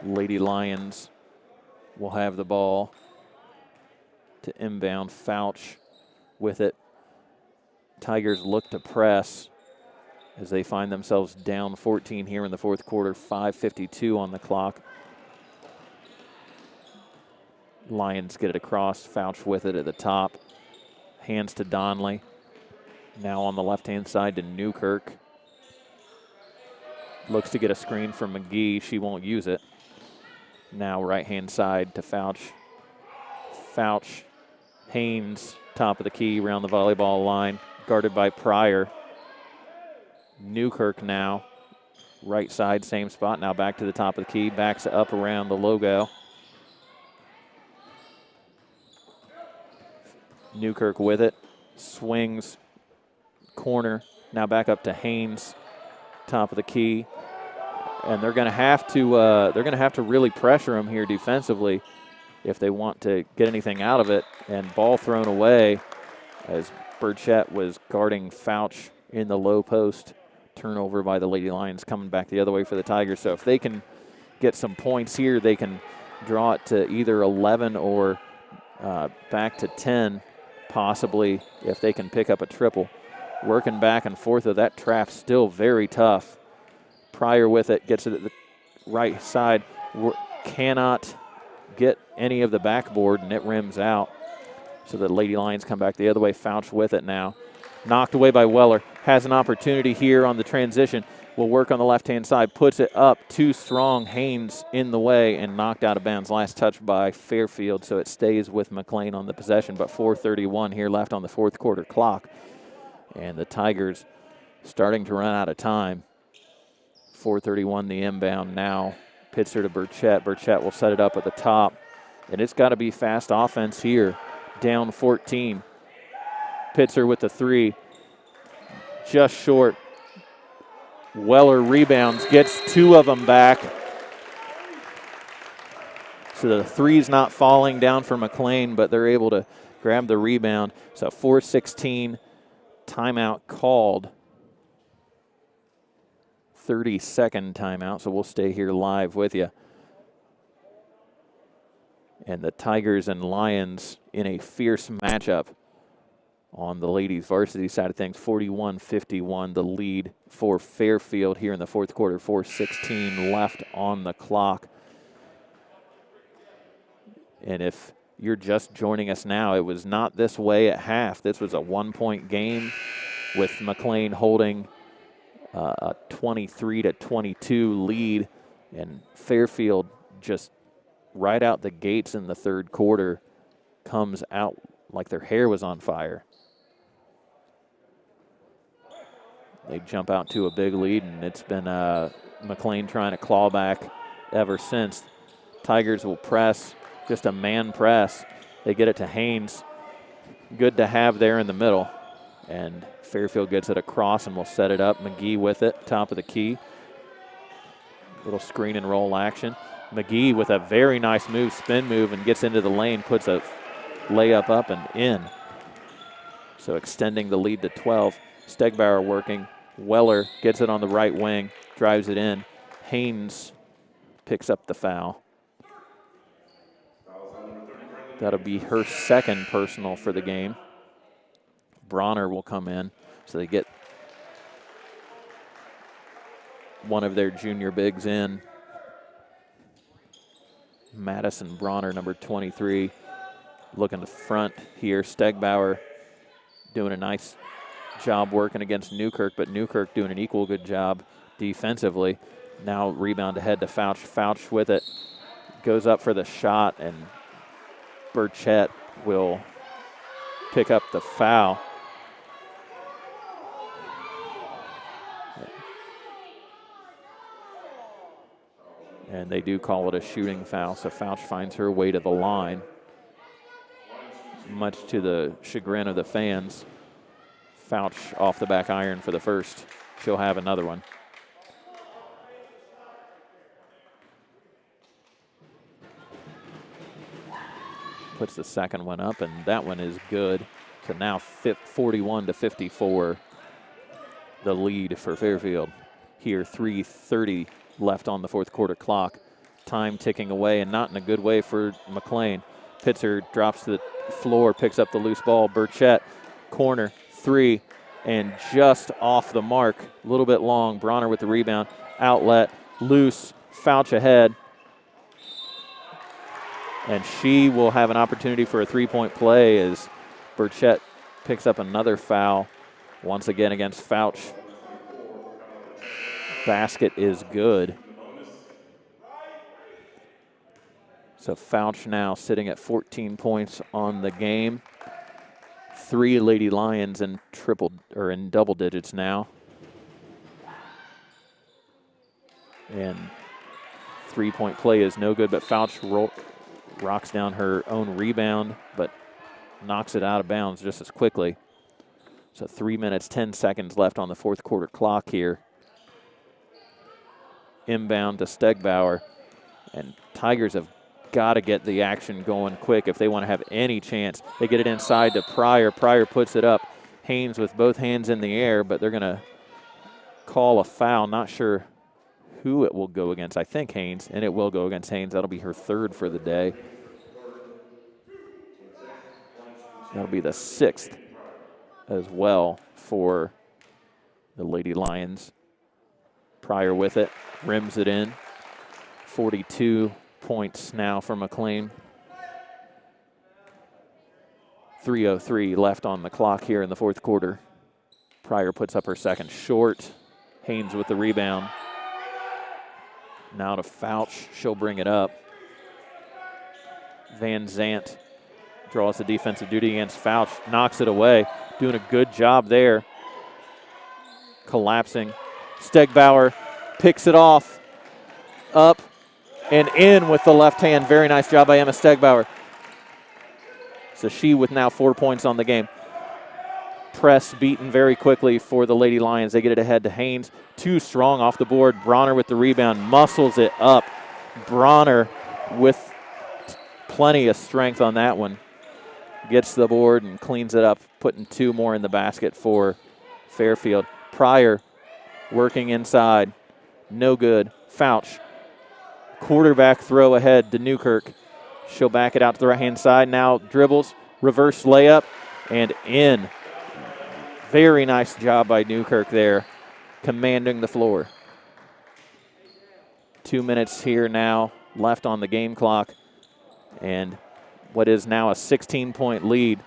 Lady Lions will have the ball to inbound. Fouch with it. Tigers look to press as they find themselves down 14 here in the fourth quarter. 5:52 on the clock. Lions get it across. Fouch with it at the top. Hands to Donley. Now on the left-hand side to Newkirk. Looks to get a screen from McGee. She won't use it. Now right-hand side to Fouch. Fouch, Haynes, top of the key, around the volleyball line, guarded by Pryor. Newkirk now, right side, same spot. Now back to the top of the key, backs up around the logo. Newkirk with it, swings, corner. Now back up to Haynes, top of the key, and they're going to have to really pressure him here defensively if they want to get anything out of it. And ball thrown away as Burchett was guarding Fouch in the low post. Turnover by the Lady Lions, coming back the other way for the Tigers. So if they can get some points here, they can draw it to either 11 or back to 10, possibly, if they can pick up a triple. Working back and forth of that trap, still very tough. Pryor with it, gets it at the right side, cannot get any of the backboard, and it rims out. So the Lady Lions come back the other way. Fouch with it now. Knocked away by Weller. Has an opportunity here on the transition. Will work on the left-hand side. Puts it up. Too strong. Haynes in the way and knocked out of bounds. Last touch by Fairfield, so it stays with McClain on the possession. But 4:31 here left on the fourth quarter clock. And the Tigers starting to run out of time. 4:31 the inbound now. Pitzer to Burchett. Burchett will set it up at the top. And it's got to be fast offense here. Down 14. Pitzer with the three. Just short. Weller rebounds, gets two of them back. So the three's not falling down for McClain, but they're able to grab the rebound. So 4:16, timeout called. 30-second timeout, so we'll stay here live with you. And the Tigers and Lions in a fierce matchup on the ladies varsity side of things. 41-51 the lead for Fairfield here in the fourth quarter. 4:16 left on the clock. And if you're just joining us now, it was not this way at half. This was a one-point game with McClain holding a 23-22 lead, and Fairfield just right out the gates in the third quarter comes out like their hair was on fire. They jump out to a big lead, and it's been McClain trying to claw back ever since. Tigers will press, just a man press. They get it to Haynes. Good to have there in the middle. And Fairfield gets it across and will set it up. McGee with it, top of the key. Little screen and roll action. McGee with a very nice move, spin move, and gets into the lane, puts a layup up and in. So extending the lead to 12. Stegbauer working. Weller gets it on the right wing, drives it in. Haynes picks up the foul. That'll be her second personal for the game. Bronner will come in. So they get one of their junior bigs in. Madison Bronner, number 23, looking to front here. Stegbauer doing a nice job working against Newkirk, but Newkirk doing an equal good job defensively. Now rebound ahead to Fouch. Fouch with it. Goes up for the shot, and Burchett will pick up the foul. And they do call it a shooting foul, so Fouch finds her way to the line. Much to the chagrin of the fans. Fouch off the back iron for the first. She'll have another one. Puts the second one up, and that one is good. So now 41-54, the lead for Fairfield. Here, 3:30 left on the fourth quarter clock. Time ticking away, and not in a good way for McClain. Pitzer drops to the floor, picks up the loose ball. Burchett, corner, three, and just off the mark. A little bit long. Bronner with the rebound. Outlet, loose, Fouch ahead. And she will have an opportunity for a three-point play as Burchett picks up another foul once again against Fouch. Basket is good. So Fouch now sitting at 14 points on the game. 3 Lady Lions in double digits now. And three-point play is no good, but Fouch rocks down her own rebound, but knocks it out of bounds just as quickly. So 3 minutes, 10 seconds left on the fourth quarter clock here. Inbound to Stegbauer, and Tigers have got to get the action going quick if they want to have any chance. They get it inside to Pryor. Pryor puts it up. Haynes with both hands in the air, but they're going to call a foul. Not sure who it will go against. I think Haynes, and it will go against Haynes. That'll be her third for the day. That'll be the 6th as well for the Lady Lions. Pryor with it, rims it in. 42 points now for McClain. 3:03 left on the clock here in the fourth quarter. Pryor puts up her second short. Haynes with the rebound. Now to Fouch, she'll bring it up. Van Zant draws the defensive duty against Fouch, knocks it away, doing a good job there. Collapsing. Stegbauer picks it off, up and in with the left hand. Very nice job by Emma Stegbauer. So she with now 4 points on the game. Press beaten very quickly for the Lady Lions. They get it ahead to Haynes. Too strong off the board. Bronner with the rebound, muscles it up. Bronner with plenty of strength on that one. Gets the board and cleans it up, putting 2 more in the basket for Fairfield. Pryor working inside. No good. Fouch. Quarterback throw ahead to Newkirk. She'll back it out to the right-hand side. Now dribbles, reverse layup, and in. Very nice job by Newkirk there, commanding the floor. 2 minutes here now left on the game clock, and what is now a 16-point lead.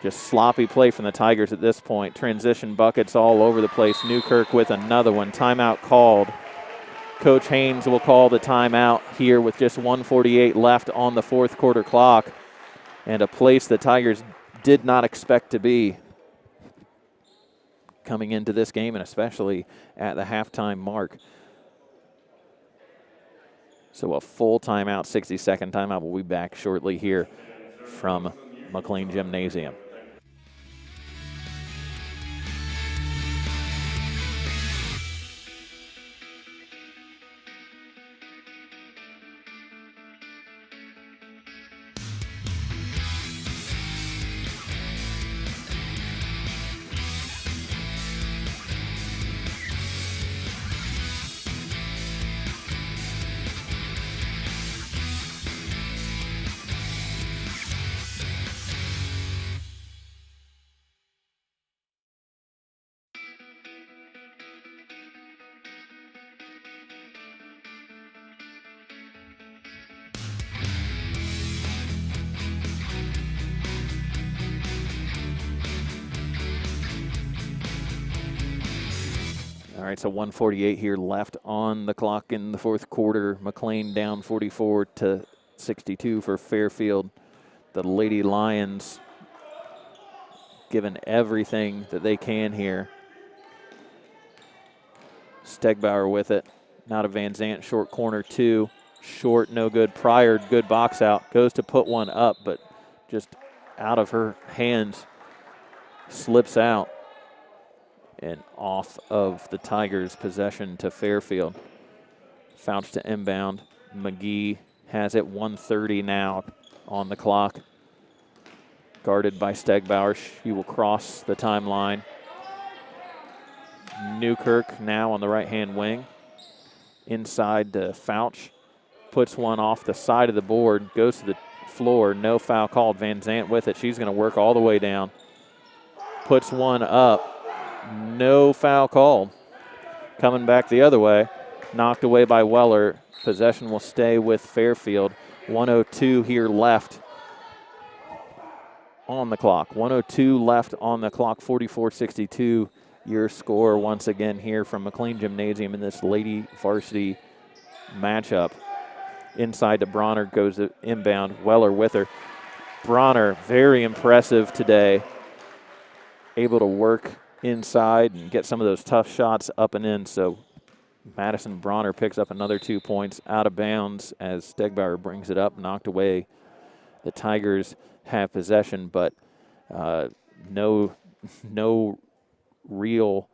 Just sloppy play from the Tigers at this point. Transition buckets all over the place. Newkirk with another one. Timeout called. Coach Haynes will call the timeout here with just 1:48 left on the fourth quarter clock, and a place the Tigers did not expect to be coming into this game, and especially at the halftime mark. So a full timeout, 60-second timeout. We'll be back shortly here from McClain Gymnasium. All right, so 1:48 here left on the clock in the fourth quarter. McClain down 44-62 for Fairfield. The Lady Lions giving everything that they can here. Stegbauer with it. Now to Van Zant, short corner 2. Short, no good. Pryor, good box out. Goes to put one up, but just out of her hands. Slips out and off of the Tigers' possession to Fairfield. Fouch to inbound. McGee has it. 1:30 now on the clock. Guarded by Stegbauer. She will cross the timeline. Newkirk now on the right-hand wing. Inside to Fouch. Puts one off the side of the board. Goes to the floor. No foul called. Van Zant with it. She's going to work all the way down. Puts one up. No foul called. Coming back the other way. Knocked away by Weller. Possession will stay with Fairfield. 1:02 here left on the clock. 1:02 left on the clock. 44-62 your score once again here from McClain Gymnasium in this Lady Varsity matchup. Inside to Bronner, goes to inbound. Weller with her. Bronner, very impressive today. Able to work inside and get some of those tough shots up and in. So Madison Bronner picks up another 2 points out of bounds as Stegbauer brings it up, knocked away. The Tigers have possession, but no real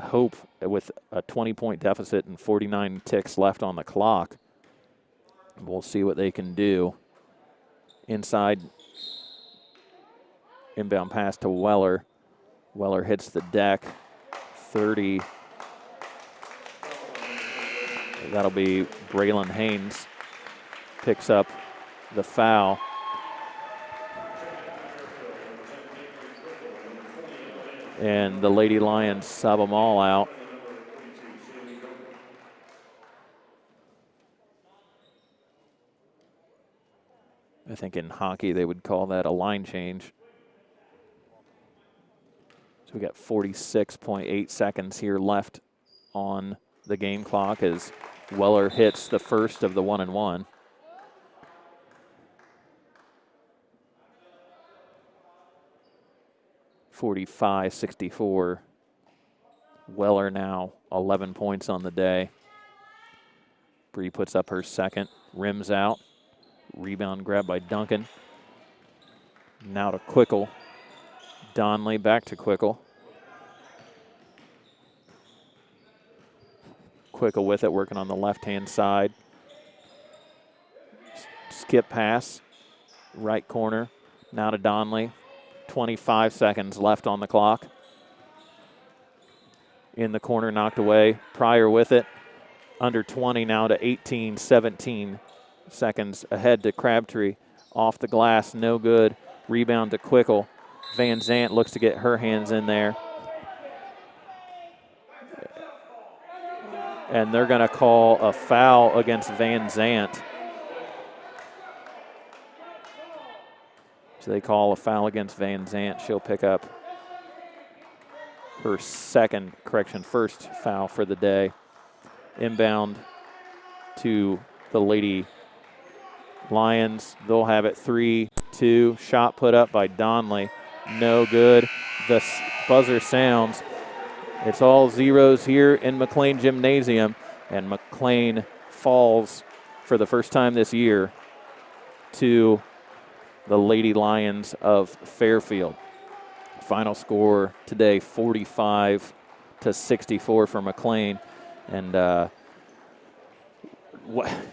hope with a 20-point deficit and 49 ticks left on the clock. We'll see what they can do. Inside, inbound pass to Weller. Weller hits the deck. 30. That'll be Braylon Haynes. Picks up the foul. And the Lady Lions sub them all out. I think in hockey they would call that a line change. So we got 46.8 seconds here left on the game clock as Weller hits the first of the 1-and-1. (45-64). Weller now 11 points on the day. Bree puts up her second, rims out. Rebound grabbed by Duncan. Now to Quickle. Donley back to Quickle. Quickle with it, working on the left-hand side. Skip pass, right corner. Now to Donley. 25 seconds left on the clock. In the corner, knocked away. Pryor with it. Under 20 now to 18, 17 seconds ahead to Crabtree. Off the glass, no good. Rebound to Quickle. Van Zant looks to get her hands in there. And they're going to call a foul against Van Zant. So they call a foul against Van Zant. She'll pick up her first foul for the day. Inbound to the Lady Lions. They'll have it 3-2. Shot put up by Donley. No good. The buzzer sounds. It's all zeros here in McClain Gymnasium, and McClain falls for the first time this year to the Lady Lions of Fairfield. Final score today, 45-64 for McClain. And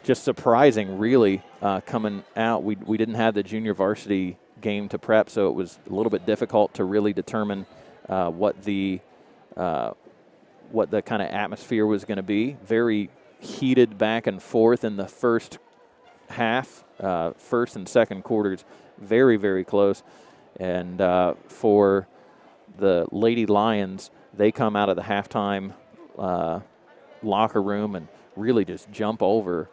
just surprising, really, coming out. We didn't have the junior varsity game to prep, so it was a little bit difficult to really determine what the kind of atmosphere was going to be. Very heated back and forth in the first half, first and second quarters, very, very close. And for the Lady Lions, they come out of the halftime locker room and really just jump all over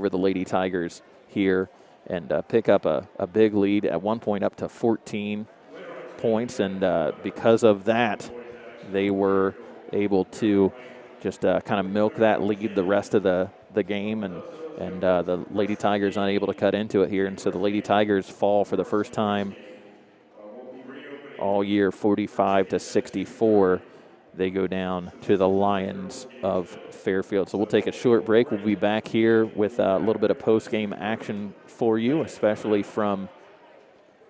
the Lady Tigers here and pick up a big lead, at one point up to 14 points. And because of that, they were able to just kind of milk that lead the rest of the game, and the Lady Tigers unable to cut into it here. And so the Lady Tigers fall for the first time all year, 45-64. They go down to the Lions of Fairfield. So we'll take a short break. We'll be back here with a little bit of post-game action for you, especially from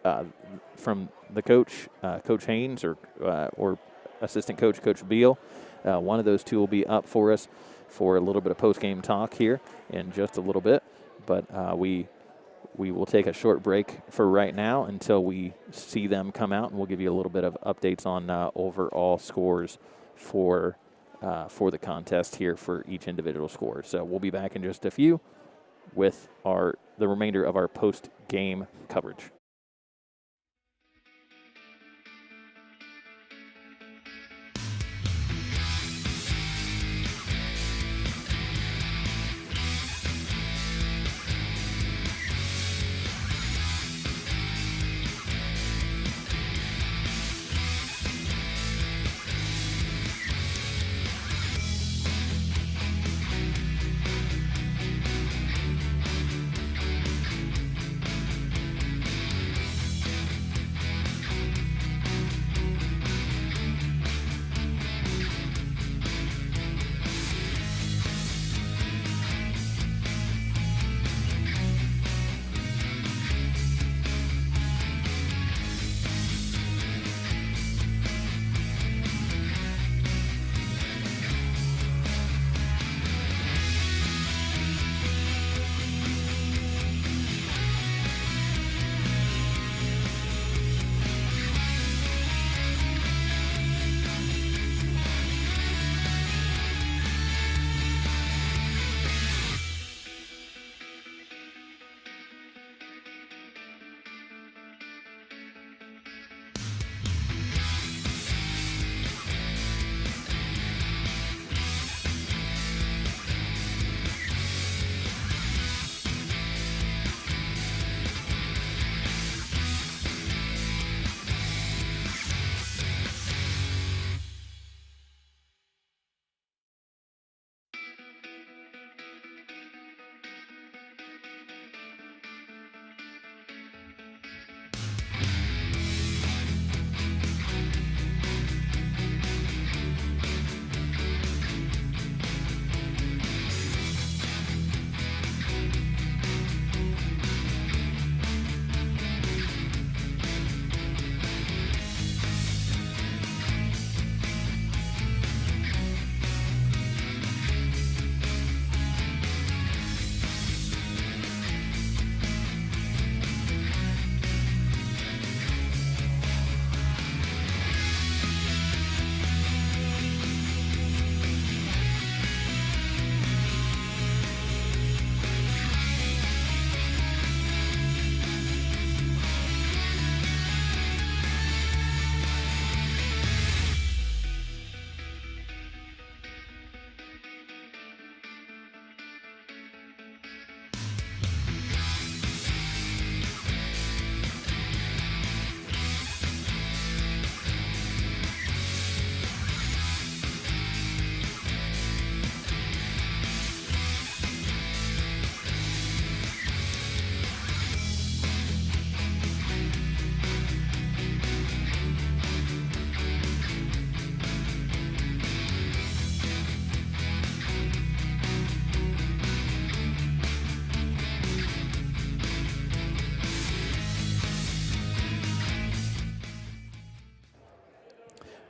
the coach, Coach Haynes, or assistant coach, Coach Beal. One of those two will be up for us for a little bit of post-game talk here in just a little bit. But we will take a short break for right now until we see them come out, and we'll give you a little bit of updates on overall scores for the contest here for each individual score. So we'll be back in just a few with the remainder of our post-game coverage.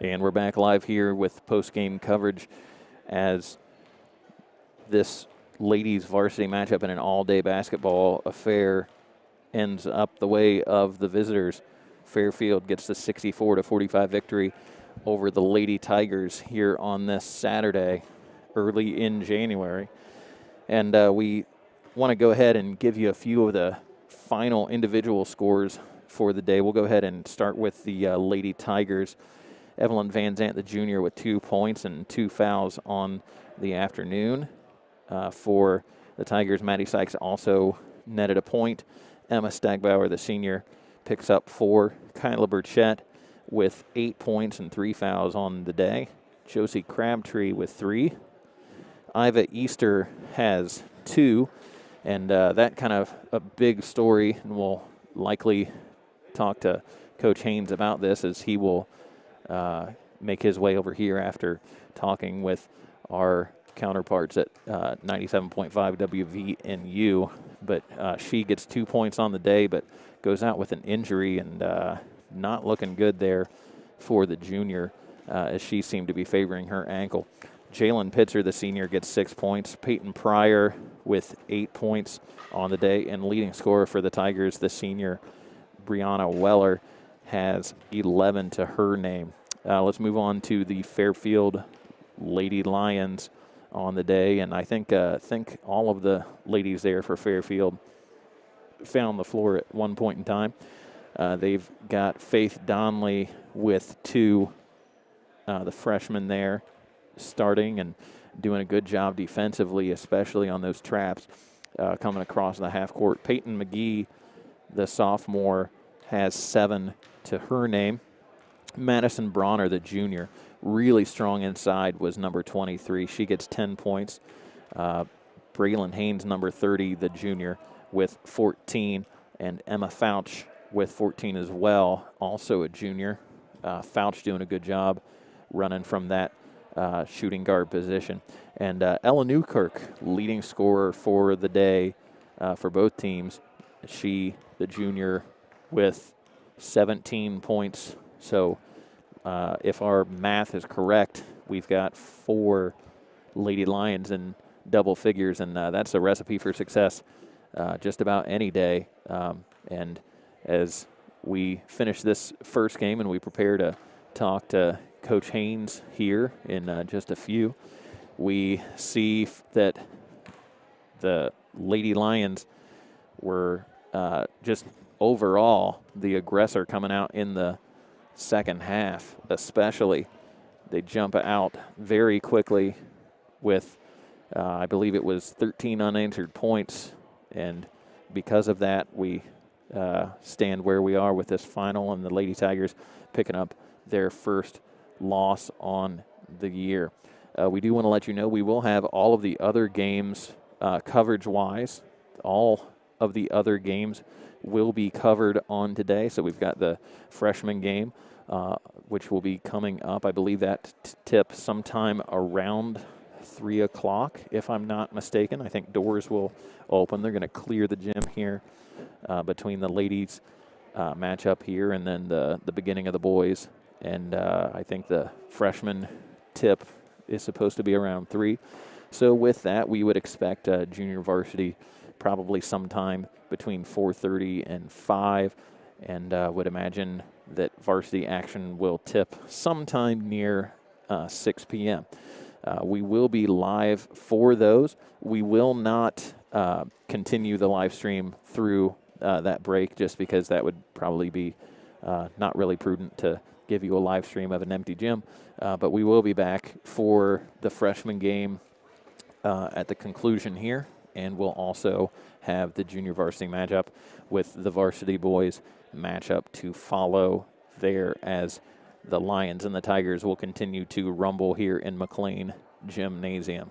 And we're back live here with post-game coverage as this ladies varsity matchup in an all-day basketball affair ends up the way of the visitors. Fairfield gets the 64-45 victory over the Lady Tigers here on this Saturday, early in January. And we want to go ahead and give you a few of the final individual scores for the day. We'll go ahead and start with the Lady Tigers. Evelyn Van Zant, the junior, with 2 points and 2 fouls on the afternoon. For the Tigers, Maddie Sykes also netted a point. Emma Stagbauer, the senior, picks up 4. Kyla Burchett with 8 points and 3 fouls on the day. Josie Crabtree with 3. Iva Easter has 2. And that kind of a big story, and we'll likely talk to Coach Haynes about this as he will make his way over here after talking with our counterparts at 97.5 WVNU. But she gets 2 points on the day, but goes out with an injury and not looking good there for the junior as she seemed to be favoring her ankle. Jalen Pitzer, the senior, gets 6 points. Peyton Pryor with 8 points on the day. And leading scorer for the Tigers, the senior, Brianna Weller, has 11 to her name. Let's move on to the Fairfield Lady Lions on the day. And I think all of the ladies there for Fairfield found the floor at one point in time. They've got Faith Donnelly with 2, the freshman there, starting and doing a good job defensively, especially on those traps coming across the half court. Peyton McGee, the sophomore, has 7 to her name. Madison Bronner, the junior, really strong inside, was number 23. She gets 10 points. Braylon Haynes, number 30, the junior, with 14. And Emma Fouch with 14 as well, also a junior. Fouch doing a good job running from that shooting guard position. And Ella Newkirk, leading scorer for the day for both teams. She, the junior, with 17 points. So if our math is correct, we've got 4 Lady Lions in double figures, and that's a recipe for success just about any day. And as we finish this first game and we prepare to talk to Coach Haynes here in just a few, we see that the Lady Lions were just overall the aggressor coming out in the second half, especially. They jump out very quickly with, I believe it was 13 unanswered points, and because of that, we stand where we are with this final, and the Lady Tigers picking up their first loss on the year. We do want to let you know we will have all of the other games coverage-wise. All of the other games will be covered on today. So we've got the freshman game, which will be coming up. I believe that tip sometime around 3 o'clock, if I'm not mistaken. I think doors will open. They're going to clear the gym here between the ladies matchup here and then the beginning of the boys. And I think the freshman tip is supposed to be around 3. So with that, we would expect junior varsity probably sometime between 4:30 and 5, and would imagine that varsity action will tip sometime near 6 p.m. We will be live for those. We will not continue the live stream through that break, just because that would probably be not really prudent to give you a live stream of an empty gym. But we will be back for the freshman game at the conclusion here, and we'll also have the junior varsity matchup with the varsity boys matchup to follow there, as the Lions and the Tigers will continue to rumble here in McClain Gymnasium.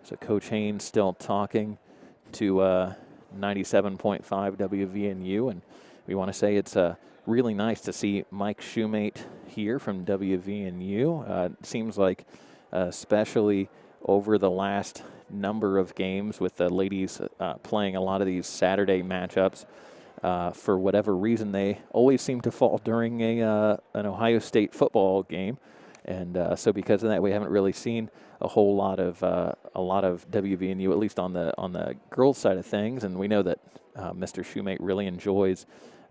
So Coach Haynes still talking to 97.5 WVNU, and we want to say it's really nice to see Mike Shoemate here from WVNU. It seems like especially over the last number of games with the ladies playing a lot of these Saturday matchups, for whatever reason, they always seem to fall during an Ohio State football game. And so because of that, we haven't really seen a whole lot of WVNU, at least on the girls' side of things. And we know that Mr. Shoemate really enjoys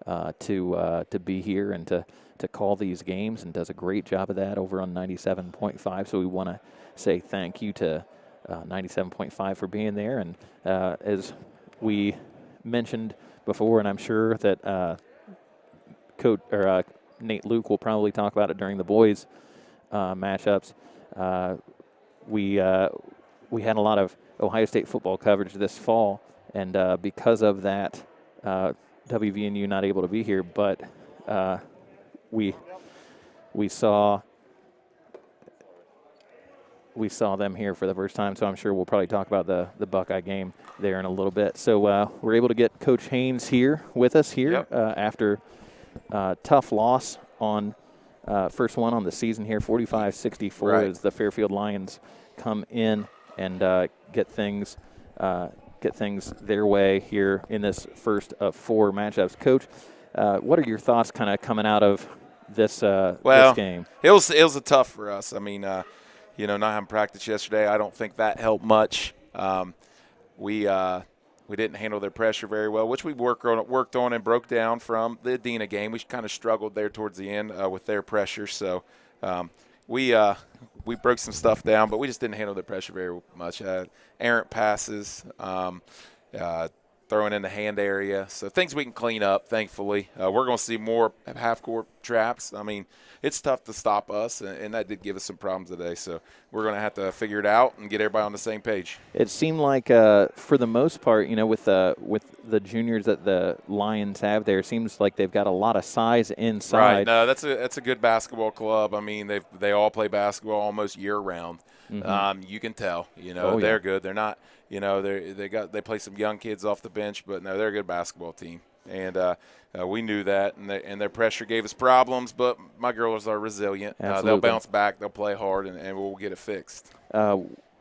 to be here and to call these games, and does a great job of that over on 97.5. So we want to say thank you to 97.5 for being there. And as we mentioned before, and I'm sure that Nate Luke will probably talk about it during the boys' matchups. We had a lot of Ohio State football coverage this fall, and because of that, WVNU not able to be here, but we saw them here for the first time, so I'm sure we'll probably talk about the Buckeye game there in a little bit. So we're able to get Coach Haynes here with us here after tough loss on first one on the season here, 45-64 as the Fairfield Lions come in and get things their way here in this first of 4 matchups. Coach, what are your thoughts kind of coming out of this this game? It was a tough for us. I mean, not having practice yesterday, I don't think that helped much. We didn't handle their pressure very well, which we worked on and broke down from the Adena game. We kind of struggled there towards the end with their pressure. So we broke some stuff down, but we just didn't handle the pressure very much. Errant passes, throwing in the hand area. So things we can clean up, thankfully. We're going to see more half-court traps. I mean, it's tough to stop us, and that did give us some problems today. So we're going to have to figure it out and get everybody on the same page. It seemed like, for the most part, with the juniors that the Lions have there, it seems like they've got a lot of size inside. Right. No, that's a good basketball club. I mean, they all play basketball almost year-round. Mm-hmm. You can tell. They're good. They're not. They play some young kids off the bench, but no, they're a good basketball team. And we knew that, and their pressure gave us problems, but my girls are resilient. They'll bounce back, they'll play hard, and we'll get it fixed.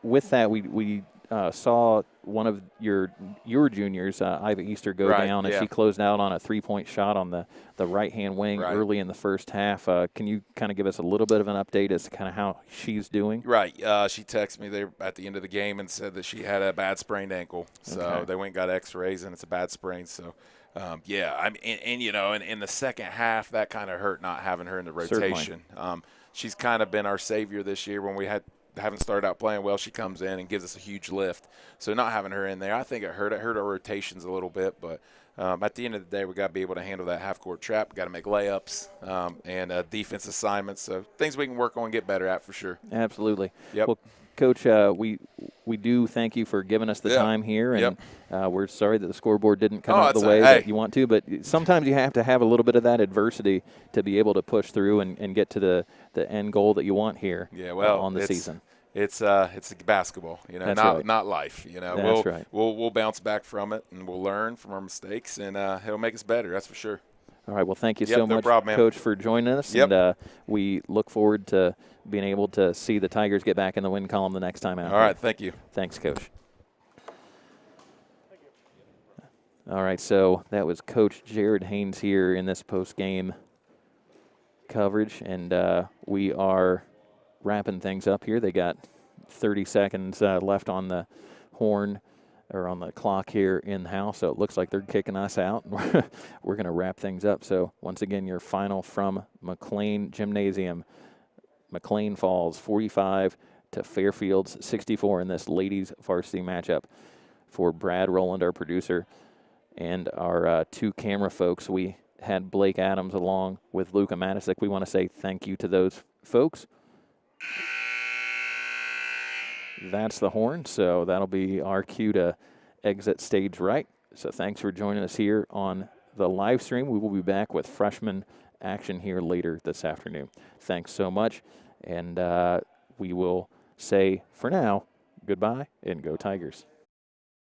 With that, we saw one of your juniors, Iva Easter, go down, and she closed out on a three-point shot on the right-hand wing early in the first half. Can you kind of give us a little bit of an update as to kind of how she's doing? Right. She texted me there at the end of the game and said that she had a bad sprained ankle. So they went and got x-rays, and it's a bad sprain. So in the second half, that kind of hurt not having her in the rotation. She's kind of been our savior this year. When we haven't started out playing well, she comes in and gives us a huge lift. So not having her in there, I think it hurt our rotations a little bit. But at the end of the day, we got to be able to handle that half-court trap. We got to make layups and defense assignments. So things we can work on and get better at for sure. Absolutely. Yep. Well, Coach, we do thank you for giving us the time here, and we're sorry that the scoreboard didn't come out the way that you want to, but sometimes you have to have a little bit of that adversity to be able to push through and get to the end goal that you want here on the season. It's basketball, not life. That's right. We'll bounce back from it, and we'll learn from our mistakes, and it'll make us better. That's for sure. All right. Well, thank you so much, problem, Coach, for joining us. Yep. And we look forward to being able to see the Tigers get back in the win column the next time out. All right. Thank you. Thanks, Coach. All right. So that was Coach Jared Haynes here in this post-game coverage. And we are wrapping things up here. They got 30 seconds left on the horn or on the clock here in the house, so it looks like they're kicking us out. We're going to wrap things up. So once again, your final from McClain Gymnasium. McClain falls 45 to Fairfield's 64 in this ladies varsity matchup. For Brad Rowland, our producer, and our 2 camera folks, we had Blake Adams along with Luca Matisic. We want to say thank you to those folks. That's the horn, so that'll be our cue to exit stage right. So thanks for joining us here on the live stream. We will be back with freshman action here later this afternoon. Thanks so much, and we will say for now, goodbye and go Tigers.